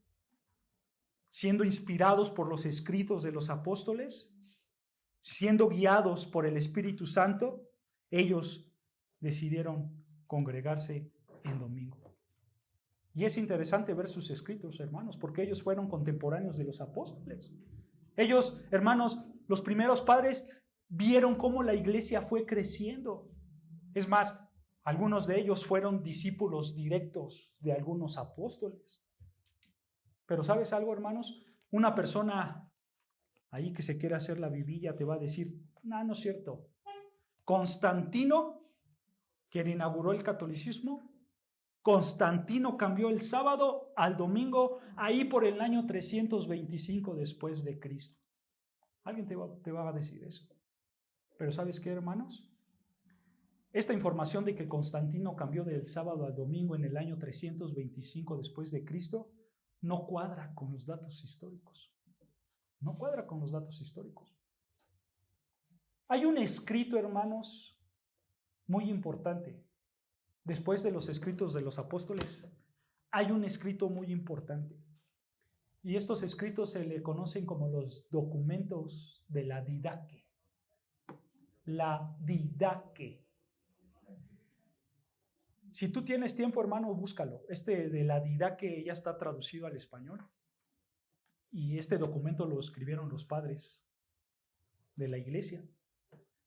siendo inspirados por los escritos de los apóstoles, siendo guiados por el Espíritu Santo, ellos decidieron congregarse en domingo. Y es interesante ver sus escritos, hermanos, porque ellos fueron contemporáneos de los apóstoles. Ellos, hermanos, los primeros padres, vieron cómo la iglesia fue creciendo. Es más, algunos de ellos fueron discípulos directos de algunos apóstoles. Pero ¿sabes algo, hermanos? Una persona ahí que se quiere hacer la vivilla te va a decir, no es cierto. Constantino, quien inauguró el catolicismo, Constantino cambió el sábado al domingo ahí por el año 325 después de Cristo. Alguien te va a decir eso. Pero ¿sabes qué, hermanos? Esta información de que Constantino cambió del sábado al domingo en el año 325 después de Cristo no cuadra con los datos históricos. No cuadra con los datos históricos. Hay un escrito, hermanos, muy importante. Después de los escritos de los apóstoles, hay un escrito muy importante. Y estos escritos se le conocen como los documentos de la Didache. La Didache. Si tú tienes tiempo, hermano, búscalo. Este de la Didache ya está traducido al español. Y este documento lo escribieron los padres de la iglesia.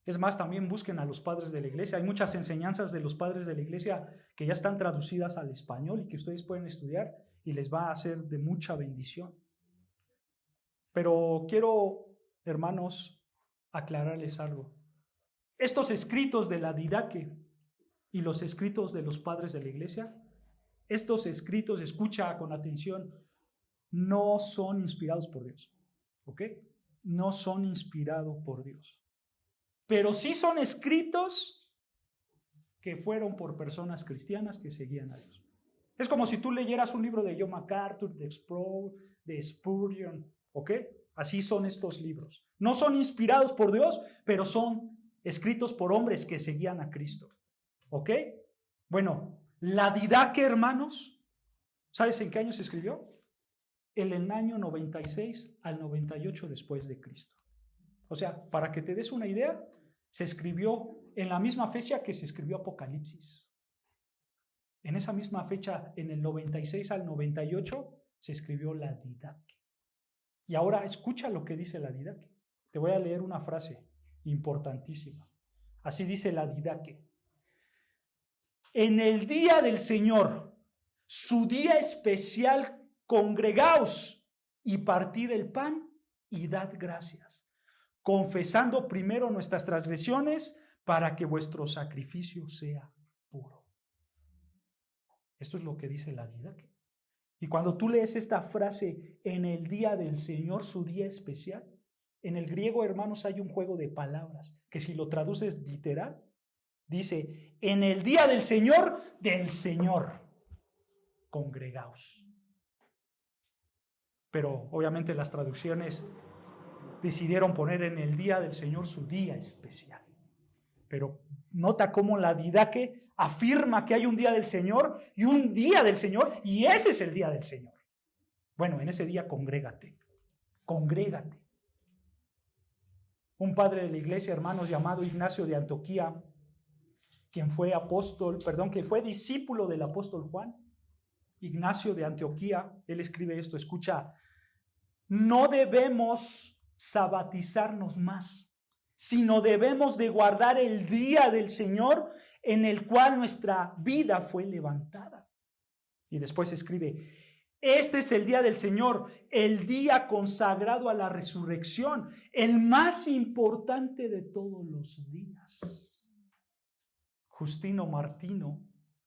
Es más, también busquen a los padres de la iglesia. Hay muchas enseñanzas de los padres de la iglesia que ya están traducidas al español y que ustedes pueden estudiar y les va a ser de mucha bendición. Pero quiero, hermanos, aclararles algo. Estos escritos de la Didache y los escritos de los padres de la iglesia, estos escritos, escucha con atención, no son inspirados por Dios. ¿Ok? No son inspirados por Dios. Pero sí son escritos que fueron por personas cristianas que seguían a Dios. Es como si tú leyeras un libro de John MacArthur, de Sproul, de Spurgeon, ¿ok? Así son estos libros. No son inspirados por Dios, pero son escritos por hombres que seguían a Cristo, ¿ok? Bueno, la Didache, hermanos, ¿sabes en qué año se escribió? En el año 96 al 98 después de Cristo. O sea, para que te des una idea, se escribió en la misma fecha que se escribió Apocalipsis. En esa misma fecha, en el 96 al 98, se escribió la Didache. Y ahora escucha lo que dice la Didache. Te voy a leer una frase importantísima. Así dice la Didache. En el día del Señor, su día especial, congregaos y partid el pan y dad gracias, confesando primero nuestras transgresiones para que vuestro sacrificio sea puro. Esto es lo que dice la didaqué. Y cuando tú lees esta frase, en el día del Señor, su día especial, en el griego, hermanos, hay un juego de palabras que si lo traduces literal, dice, en el día del Señor, congregaos. Pero obviamente las traducciones decidieron poner en el día del Señor su día especial. Pero nota cómo la didaqué afirma que hay un día del Señor y un día del Señor, y ese es el día del Señor. Bueno, en ese día congrégate. Un padre de la iglesia, hermanos, llamado Ignacio de Antioquía, que fue discípulo del apóstol Juan, Ignacio de Antioquía, él escribe esto, escucha, no debemos sabatizarnos más, sino debemos de guardar el día del Señor en el cual nuestra vida fue levantada. Y después escribe, este es el día del Señor, el día consagrado a la resurrección, el más importante de todos los días. Justino Martino,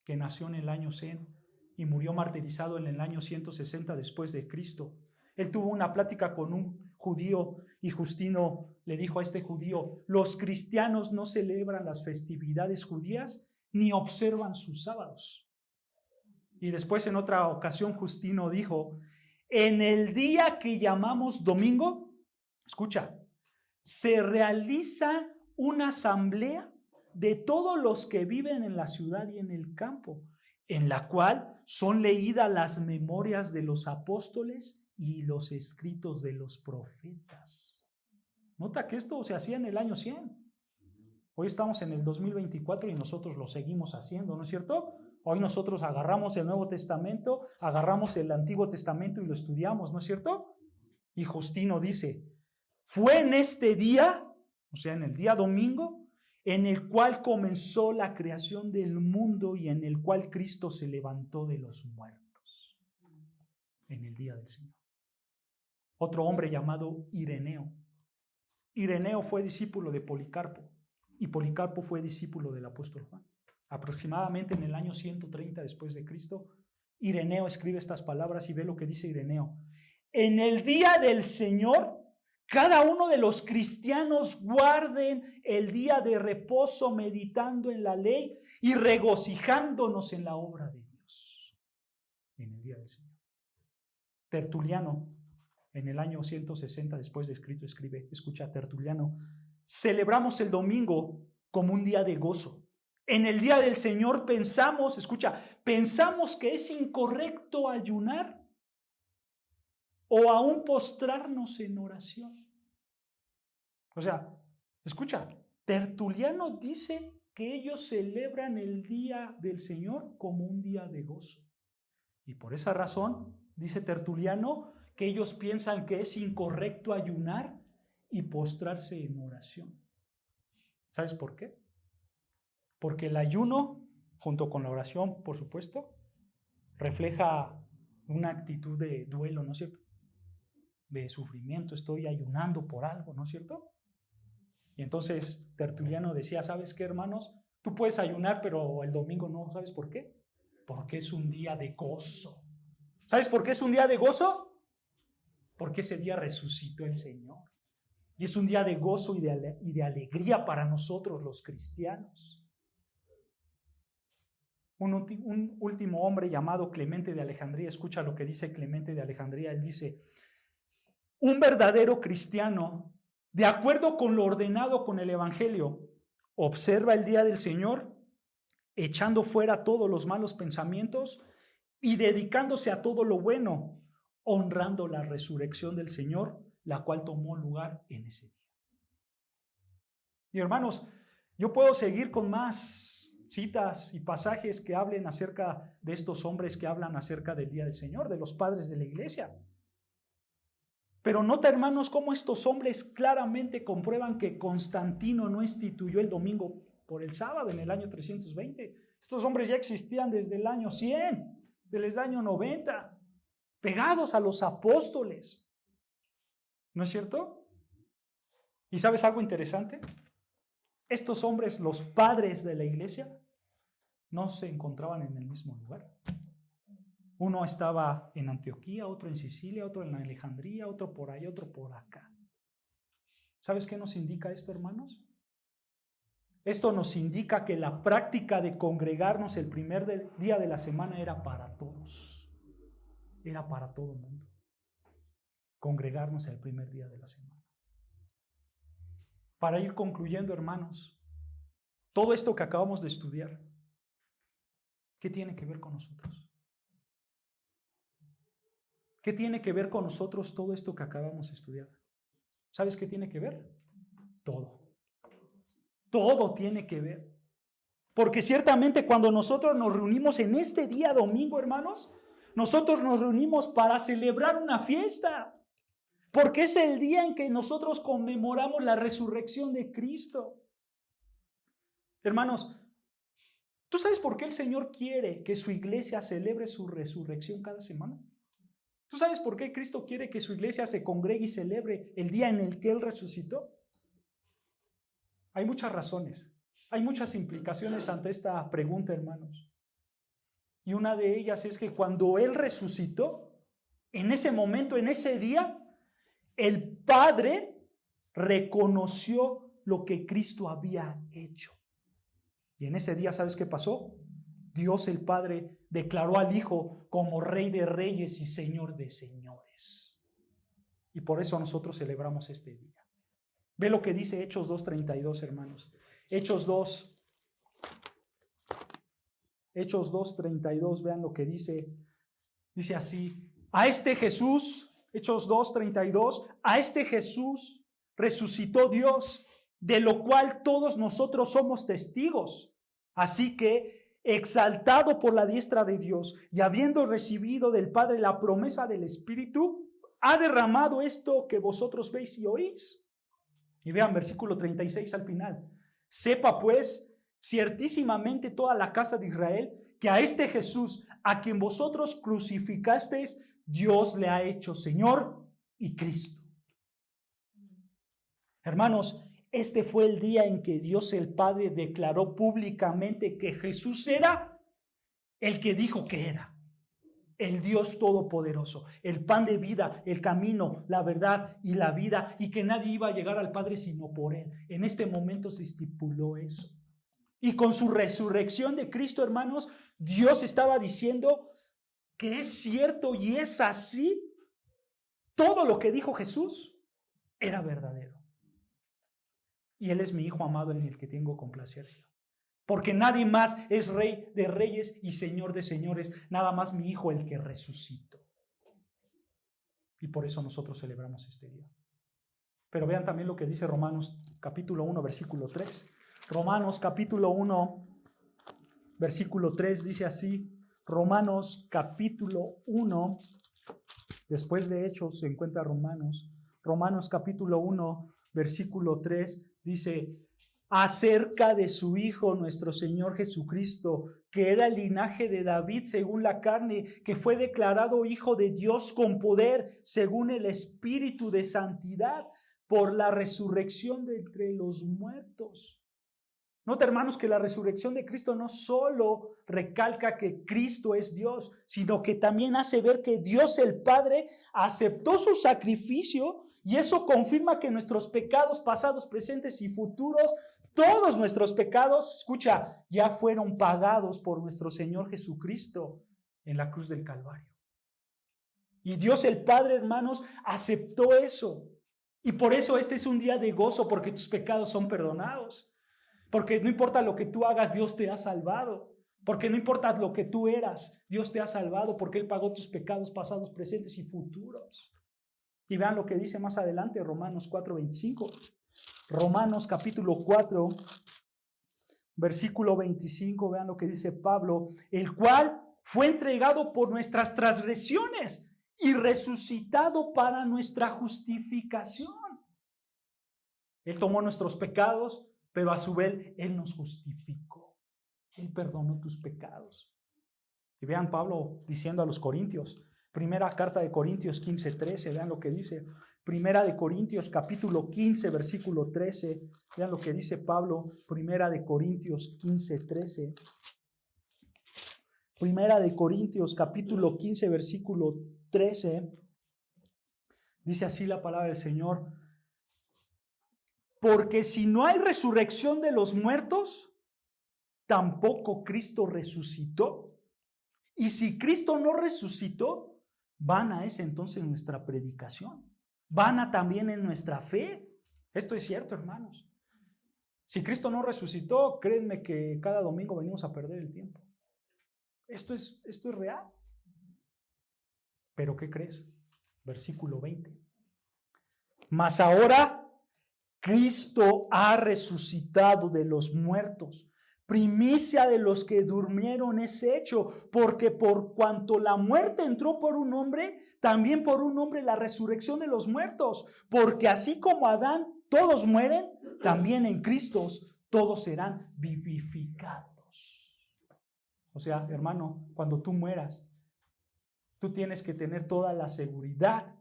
que nació en el año 100 y murió martirizado en el año 160 después de Cristo, él tuvo una plática con un judío y Justino le dijo a este judío, los cristianos no celebran las festividades judías ni observan sus sábados. Y después en otra ocasión Justino dijo, en el día que llamamos domingo, escucha, se realiza una asamblea de todos los que viven en la ciudad y en el campo, en la cual son leídas las memorias de los apóstoles y los escritos de los profetas. Nota que esto se hacía en el año 100. Hoy estamos en el 2024 y nosotros lo seguimos haciendo, ¿no es cierto? Hoy nosotros agarramos el Nuevo Testamento, agarramos el Antiguo Testamento y lo estudiamos, ¿no es cierto? Y Justino dice, fue en este día, o sea, en el día domingo, en el cual comenzó la creación del mundo y en el cual Cristo se levantó de los muertos. En el día del Señor. Otro hombre llamado Ireneo. Ireneo fue discípulo de Policarpo y Policarpo fue discípulo del apóstol Juan. Aproximadamente en el año 130 después de Cristo, Ireneo escribe estas palabras y ve lo que dice Ireneo. En el día del Señor, cada uno de los cristianos guarden el día de reposo meditando en la ley y regocijándonos en la obra de Dios. En el día del Señor. Tertuliano, en el año 160 después de Cristo, escribe, escucha, Tertuliano, celebramos el domingo como un día de gozo. En el día del Señor pensamos que es incorrecto ayunar o aún postrarnos en oración. O sea, escucha, Tertuliano dice que ellos celebran el día del Señor como un día de gozo. Y por esa razón, dice Tertuliano, que ellos piensan que es incorrecto ayunar y postrarse en oración. ¿Sabes por qué? Porque el ayuno, junto con la oración, por supuesto, refleja una actitud de duelo, ¿no es cierto? De sufrimiento, estoy ayunando por algo, ¿no es cierto? Y entonces Tertuliano decía, ¿sabes qué, hermanos? Tú puedes ayunar, pero el domingo no, ¿sabes por qué? Porque es un día de gozo. ¿Sabes por qué es un día de gozo? Porque ese día resucitó el Señor. Y es un día de gozo y de alegría para nosotros los cristianos. Un último hombre llamado Clemente de Alejandría, escucha lo que dice Clemente de Alejandría, él dice, un verdadero cristiano, de acuerdo con lo ordenado con el Evangelio, observa el día del Señor, echando fuera todos los malos pensamientos y dedicándose a todo lo bueno, honrando la resurrección del Señor, la cual tomó lugar en ese día. Y hermanos, yo puedo seguir con más citas y pasajes que hablen acerca de estos hombres que hablan acerca del día del Señor, de los padres de la iglesia. Pero nota, hermanos, cómo estos hombres claramente comprueban que Constantino no instituyó el domingo por el sábado en el año 320. Estos hombres ya existían desde el año 100, desde el año 90, pegados a los apóstoles. ¿No es cierto? ¿Y sabes algo interesante? Estos hombres, los padres de la iglesia, no se encontraban en el mismo lugar. Uno estaba en Antioquía, otro en Sicilia, otro en Alejandría, otro por ahí, otro por acá. ¿Sabes qué nos indica esto, hermanos? Esto nos indica que la práctica de congregarnos el primer día de la semana era para todos. Era para todo el mundo. Congregarnos el primer día de la semana. Para ir concluyendo, hermanos, todo esto que acabamos de estudiar, ¿qué tiene que ver con nosotros? ¿Qué tiene que ver con nosotros todo esto que acabamos de estudiar? ¿Sabes qué tiene que ver? Todo. Todo tiene que ver. Porque ciertamente cuando nosotros nos reunimos en este día domingo, hermanos, nosotros nos reunimos para celebrar una fiesta. Porque es el día en que nosotros conmemoramos la resurrección de Cristo. Hermanos, ¿tú sabes por qué el Señor quiere que su iglesia celebre su resurrección cada semana? ¿Tú sabes por qué Cristo quiere que su iglesia se congregue y celebre el día en el que Él resucitó? Hay muchas razones, hay muchas implicaciones ante esta pregunta, hermanos. Y una de ellas es que cuando Él resucitó, en ese momento, en ese día, el Padre reconoció lo que Cristo había hecho. Y en ese día, ¿sabes qué pasó? Dios el Padre declaró al Hijo como Rey de Reyes y Señor de Señores. Y por eso nosotros celebramos este día. Ve lo que dice Hechos 2:32, hermanos. Hechos 2:32, vean lo que dice. Dice así: a este Jesús, Hechos 2:32, a este Jesús resucitó Dios, de lo cual todos nosotros somos testigos. Así que, exaltado por la diestra de Dios y habiendo recibido del Padre la promesa del Espíritu, ha derramado esto que vosotros veis y oís. Y vean versículo 36 al final. Sepa pues ciertísimamente toda la casa de Israel que a este Jesús, a quien vosotros crucificasteis, Dios le ha hecho Señor y Cristo. Hermanos, este fue el día en que Dios el Padre declaró públicamente que Jesús era el que dijo que era. El Dios Todopoderoso, el pan de vida, el camino, la verdad y la vida, y que nadie iba a llegar al Padre sino por Él. En este momento se estipuló eso. Y con su resurrección de Cristo, hermanos, Dios estaba diciendo que es cierto y es así. Todo lo que dijo Jesús era verdadero. Y Él es mi Hijo amado en el que tengo complacencia. Porque nadie más es Rey de Reyes y Señor de Señores, nada más mi Hijo el que resucitó. Y por eso nosotros celebramos este día. Pero vean también lo que dice Romanos capítulo 1, versículo 3. Romanos capítulo 1, versículo 3 dice así. Romanos capítulo 1, después de Hechos se encuentra Romanos. Romanos capítulo 1, versículo 3 dice: acerca de su Hijo, nuestro Señor Jesucristo, que era el linaje de David según la carne, que fue declarado Hijo de Dios con poder según el Espíritu de santidad, por la resurrección de entre los muertos. Nota, hermanos, que la resurrección de Cristo no solo recalca que Cristo es Dios, sino que también hace ver que Dios el Padre aceptó su sacrificio, y eso confirma que nuestros pecados pasados, presentes y futuros, todos nuestros pecados, escucha, ya fueron pagados por nuestro Señor Jesucristo en la cruz del Calvario. Y Dios el Padre, hermanos, aceptó eso. Y por eso este es un día de gozo, porque tus pecados son perdonados. Porque no importa lo que tú hagas, Dios te ha salvado. Porque no importa lo que tú eras, Dios te ha salvado, porque Él pagó tus pecados pasados, presentes y futuros. Y vean lo que dice más adelante, Romanos 4:25. Romanos capítulo 4, versículo 25, vean lo que dice Pablo: el cual fue entregado por nuestras transgresiones y resucitado para nuestra justificación. Él tomó nuestros pecados, pero a su vez Él nos justificó. Él perdonó tus pecados. Y vean Pablo diciendo a los corintios: Primera carta de Corintios 15:13, vean lo que dice. Primera de Corintios capítulo 15, versículo 13. Vean lo que dice Pablo. Primera de Corintios 15:13. Primera de Corintios capítulo 15, versículo 13. Dice así la palabra del Señor. Porque si no hay resurrección de los muertos, tampoco Cristo resucitó. Y si Cristo no resucitó, vana es entonces nuestra predicación. Vana también en nuestra fe. Esto es cierto, hermanos. Si Cristo no resucitó, créanme que cada domingo venimos a perder el tiempo. Esto es real. ¿Pero qué crees? Versículo 20. Mas ahora Cristo ha resucitado de los muertos. Primicia de los que durmieron es hecho, porque por cuanto la muerte entró por un hombre, también por un hombre la resurrección de los muertos. Porque así como Adán todos mueren, también en Cristo todos serán vivificados. O sea, hermano, cuando tú mueras, tú tienes que tener toda la seguridad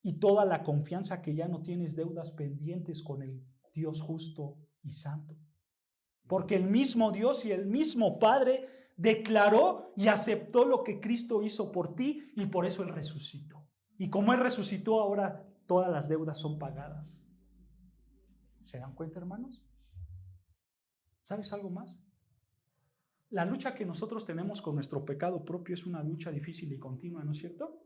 y toda la confianza que ya no tienes deudas pendientes con el Dios justo y santo. Porque el mismo Dios y el mismo Padre declaró y aceptó lo que Cristo hizo por ti y por eso Él resucitó. Y como Él resucitó, ahora todas las deudas son pagadas. ¿Se dan cuenta, hermanos? ¿Sabes algo más? La lucha que nosotros tenemos con nuestro pecado propio es una lucha difícil y continua, ¿no es cierto?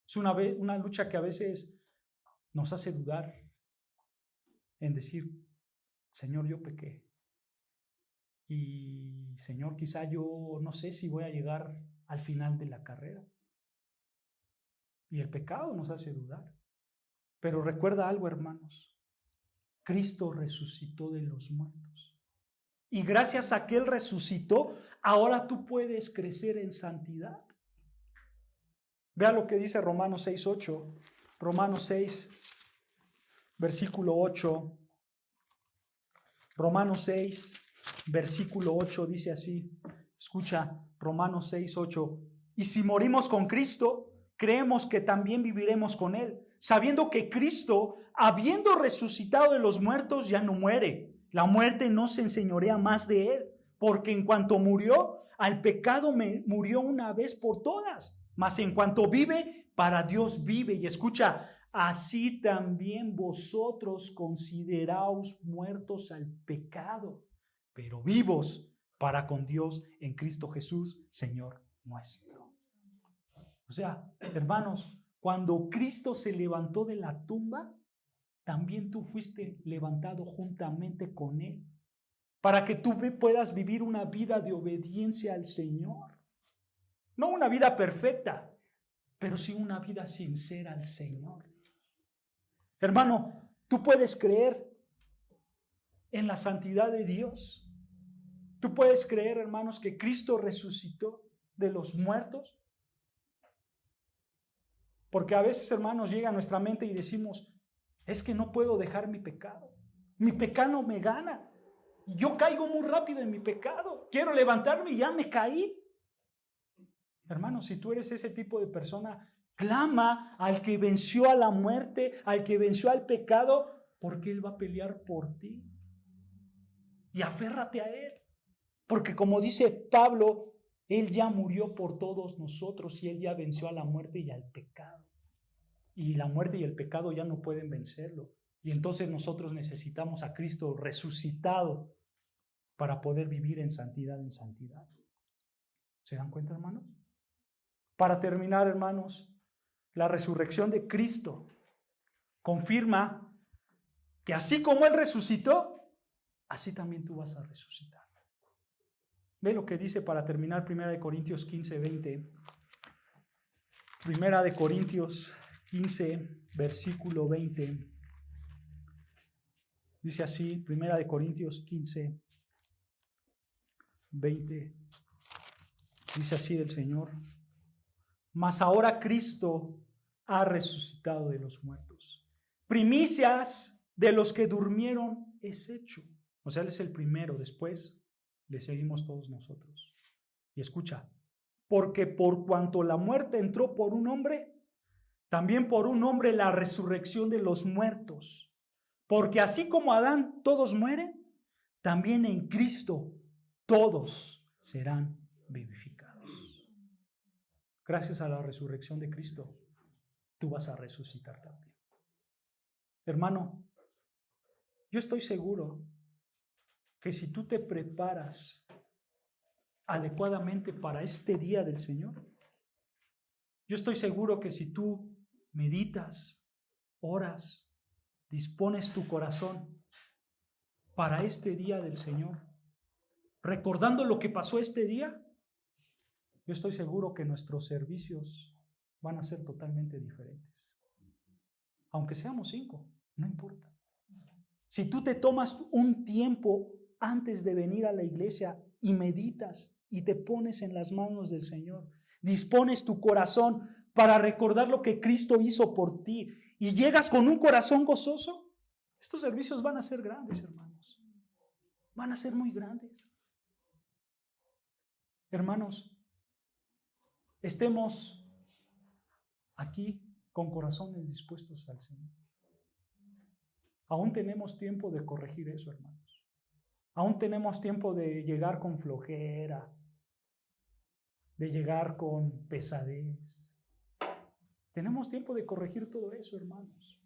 Es una lucha que a veces nos hace dudar en decir, Señor, yo pequé. Y Señor, quizá yo no sé si voy a llegar al final de la carrera. Y el pecado nos hace dudar. Pero recuerda algo, hermanos. Cristo resucitó de los muertos. Y gracias a que Él resucitó, ahora tú puedes crecer en santidad. Vea lo que dice Romanos 6:8. Romanos 6, versículo 8. Romanos 6, versículo 8 dice así. Escucha, Romanos 6:8. Y si morimos con Cristo, creemos que también viviremos con Él, sabiendo que Cristo, habiendo resucitado de los muertos, ya no muere. La muerte no se enseñorea más de Él, porque en cuanto murió, al pecado murió una vez por todas. Mas en cuanto vive, para Dios vive. Y escucha, así también vosotros consideraos muertos al pecado, pero vivos para con Dios en Cristo Jesús, Señor nuestro. O sea, hermanos, cuando Cristo se levantó de la tumba, también tú fuiste levantado juntamente con Él, para que tú puedas vivir una vida de obediencia al Señor. No una vida perfecta, pero sí una vida sincera al Señor. Hermano, tú puedes creer en la santidad de Dios. Tú puedes creer, hermanos, que Cristo resucitó de los muertos. Porque a veces, hermanos, llega a nuestra mente y decimos, es que no puedo dejar mi pecado. Mi pecado me gana. Yo caigo muy rápido en mi pecado. Quiero levantarme y ya me caí. Hermano, si tú eres ese tipo de persona, clama al que venció a la muerte, al que venció al pecado, porque Él va a pelear por ti. Y aférrate a Él. Porque como dice Pablo, Él ya murió por todos nosotros y Él ya venció a la muerte y al pecado. Y la muerte y el pecado ya no pueden vencerlo. Y entonces nosotros necesitamos a Cristo resucitado para poder vivir en santidad, en santidad. ¿Se dan cuenta, hermanos? Para terminar, hermanos, la resurrección de Cristo confirma que así como Él resucitó, así también tú vas a resucitar. Ve lo que dice para terminar 1 Corintios 15, 20. 1 Corintios 15, versículo 20. Dice así, 1 Corintios 15, 20. Dice así el Señor. Mas ahora Cristo ha resucitado de los muertos. Primicias de los que durmieron es hecho. O sea, Él es el primero, después le seguimos todos nosotros. Y escucha, porque por cuanto la muerte entró por un hombre, también por un hombre la resurrección de los muertos. Porque así como Adán todos mueren, también en Cristo todos serán vivificados. Gracias a la resurrección de Cristo, tú vas a resucitar también. Hermano, yo estoy seguro que si tú te preparas adecuadamente para este día del Señor, yo estoy seguro que si tú meditas, oras, dispones tu corazón para este día del Señor, recordando lo que pasó este día, yo estoy seguro que nuestros servicios van a ser totalmente diferentes. Aunque seamos 5, no importa. Si tú te tomas un tiempo antes de venir a la iglesia y meditas y te pones en las manos del Señor, dispones tu corazón para recordar lo que Cristo hizo por ti y llegas con un corazón gozoso, estos servicios van a ser grandes, hermanos. Van a ser muy grandes. Hermanos, estemos aquí con corazones dispuestos al Señor. Aún tenemos tiempo de corregir eso, hermanos. Aún tenemos tiempo de llegar con flojera, de llegar con pesadez. Tenemos tiempo de corregir todo eso, hermanos.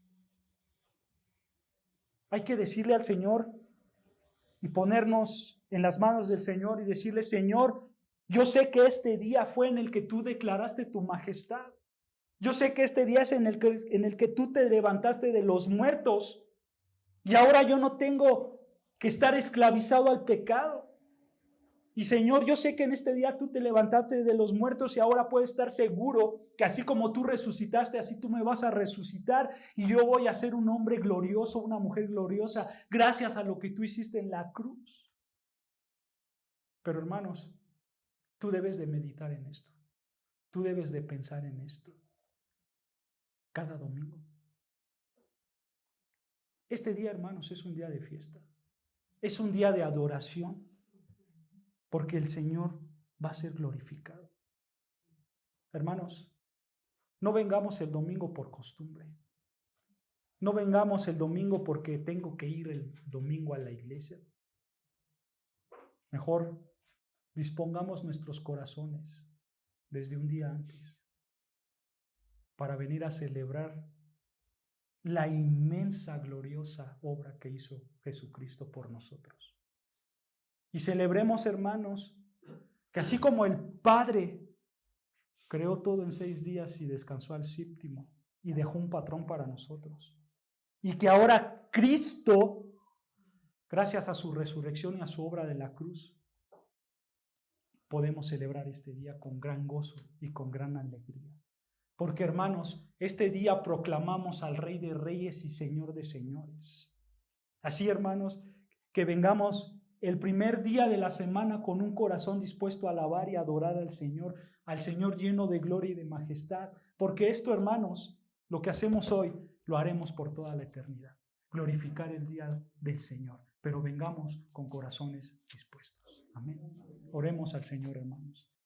Hay que decirle al Señor y ponernos en las manos del Señor y decirle: Señor, yo sé que este día fue en el que tú declaraste tu majestad. Yo sé que este día es en el que tú te levantaste de los muertos y ahora yo no tengo que estar esclavizado al pecado. Y Señor, yo sé que en este día tú te levantaste de los muertos y ahora puedes estar seguro que así como tú resucitaste, así tú me vas a resucitar y yo voy a ser un hombre glorioso, una mujer gloriosa, gracias a lo que tú hiciste en la cruz. Pero hermanos, tú debes de meditar en esto. Tú debes de pensar en esto cada domingo. Este día, hermanos, es un día de fiesta. Es un día de adoración, porque el Señor va a ser glorificado. Hermanos, no vengamos el domingo por costumbre. No vengamos el domingo porque tengo que ir el domingo a la iglesia. Mejor dispongamos nuestros corazones desde un día antes para venir a celebrar la inmensa, gloriosa obra que hizo Jesucristo por nosotros. Y celebremos, hermanos, que así como el Padre creó todo en 6 días y descansó al 7º y dejó un patrón para nosotros, y que ahora Cristo, gracias a su resurrección y a su obra de la cruz, podemos celebrar este día con gran gozo y con gran alegría. Porque, hermanos, este día proclamamos al Rey de Reyes y Señor de Señores. Así, hermanos, que vengamos el primer día de la semana con un corazón dispuesto a alabar y adorar al Señor lleno de gloria y de majestad. Porque esto, hermanos, lo que hacemos hoy, lo haremos por toda la eternidad. Glorificar el día del Señor. Pero vengamos con corazones dispuestos. Amén. Oremos al Señor, hermanos.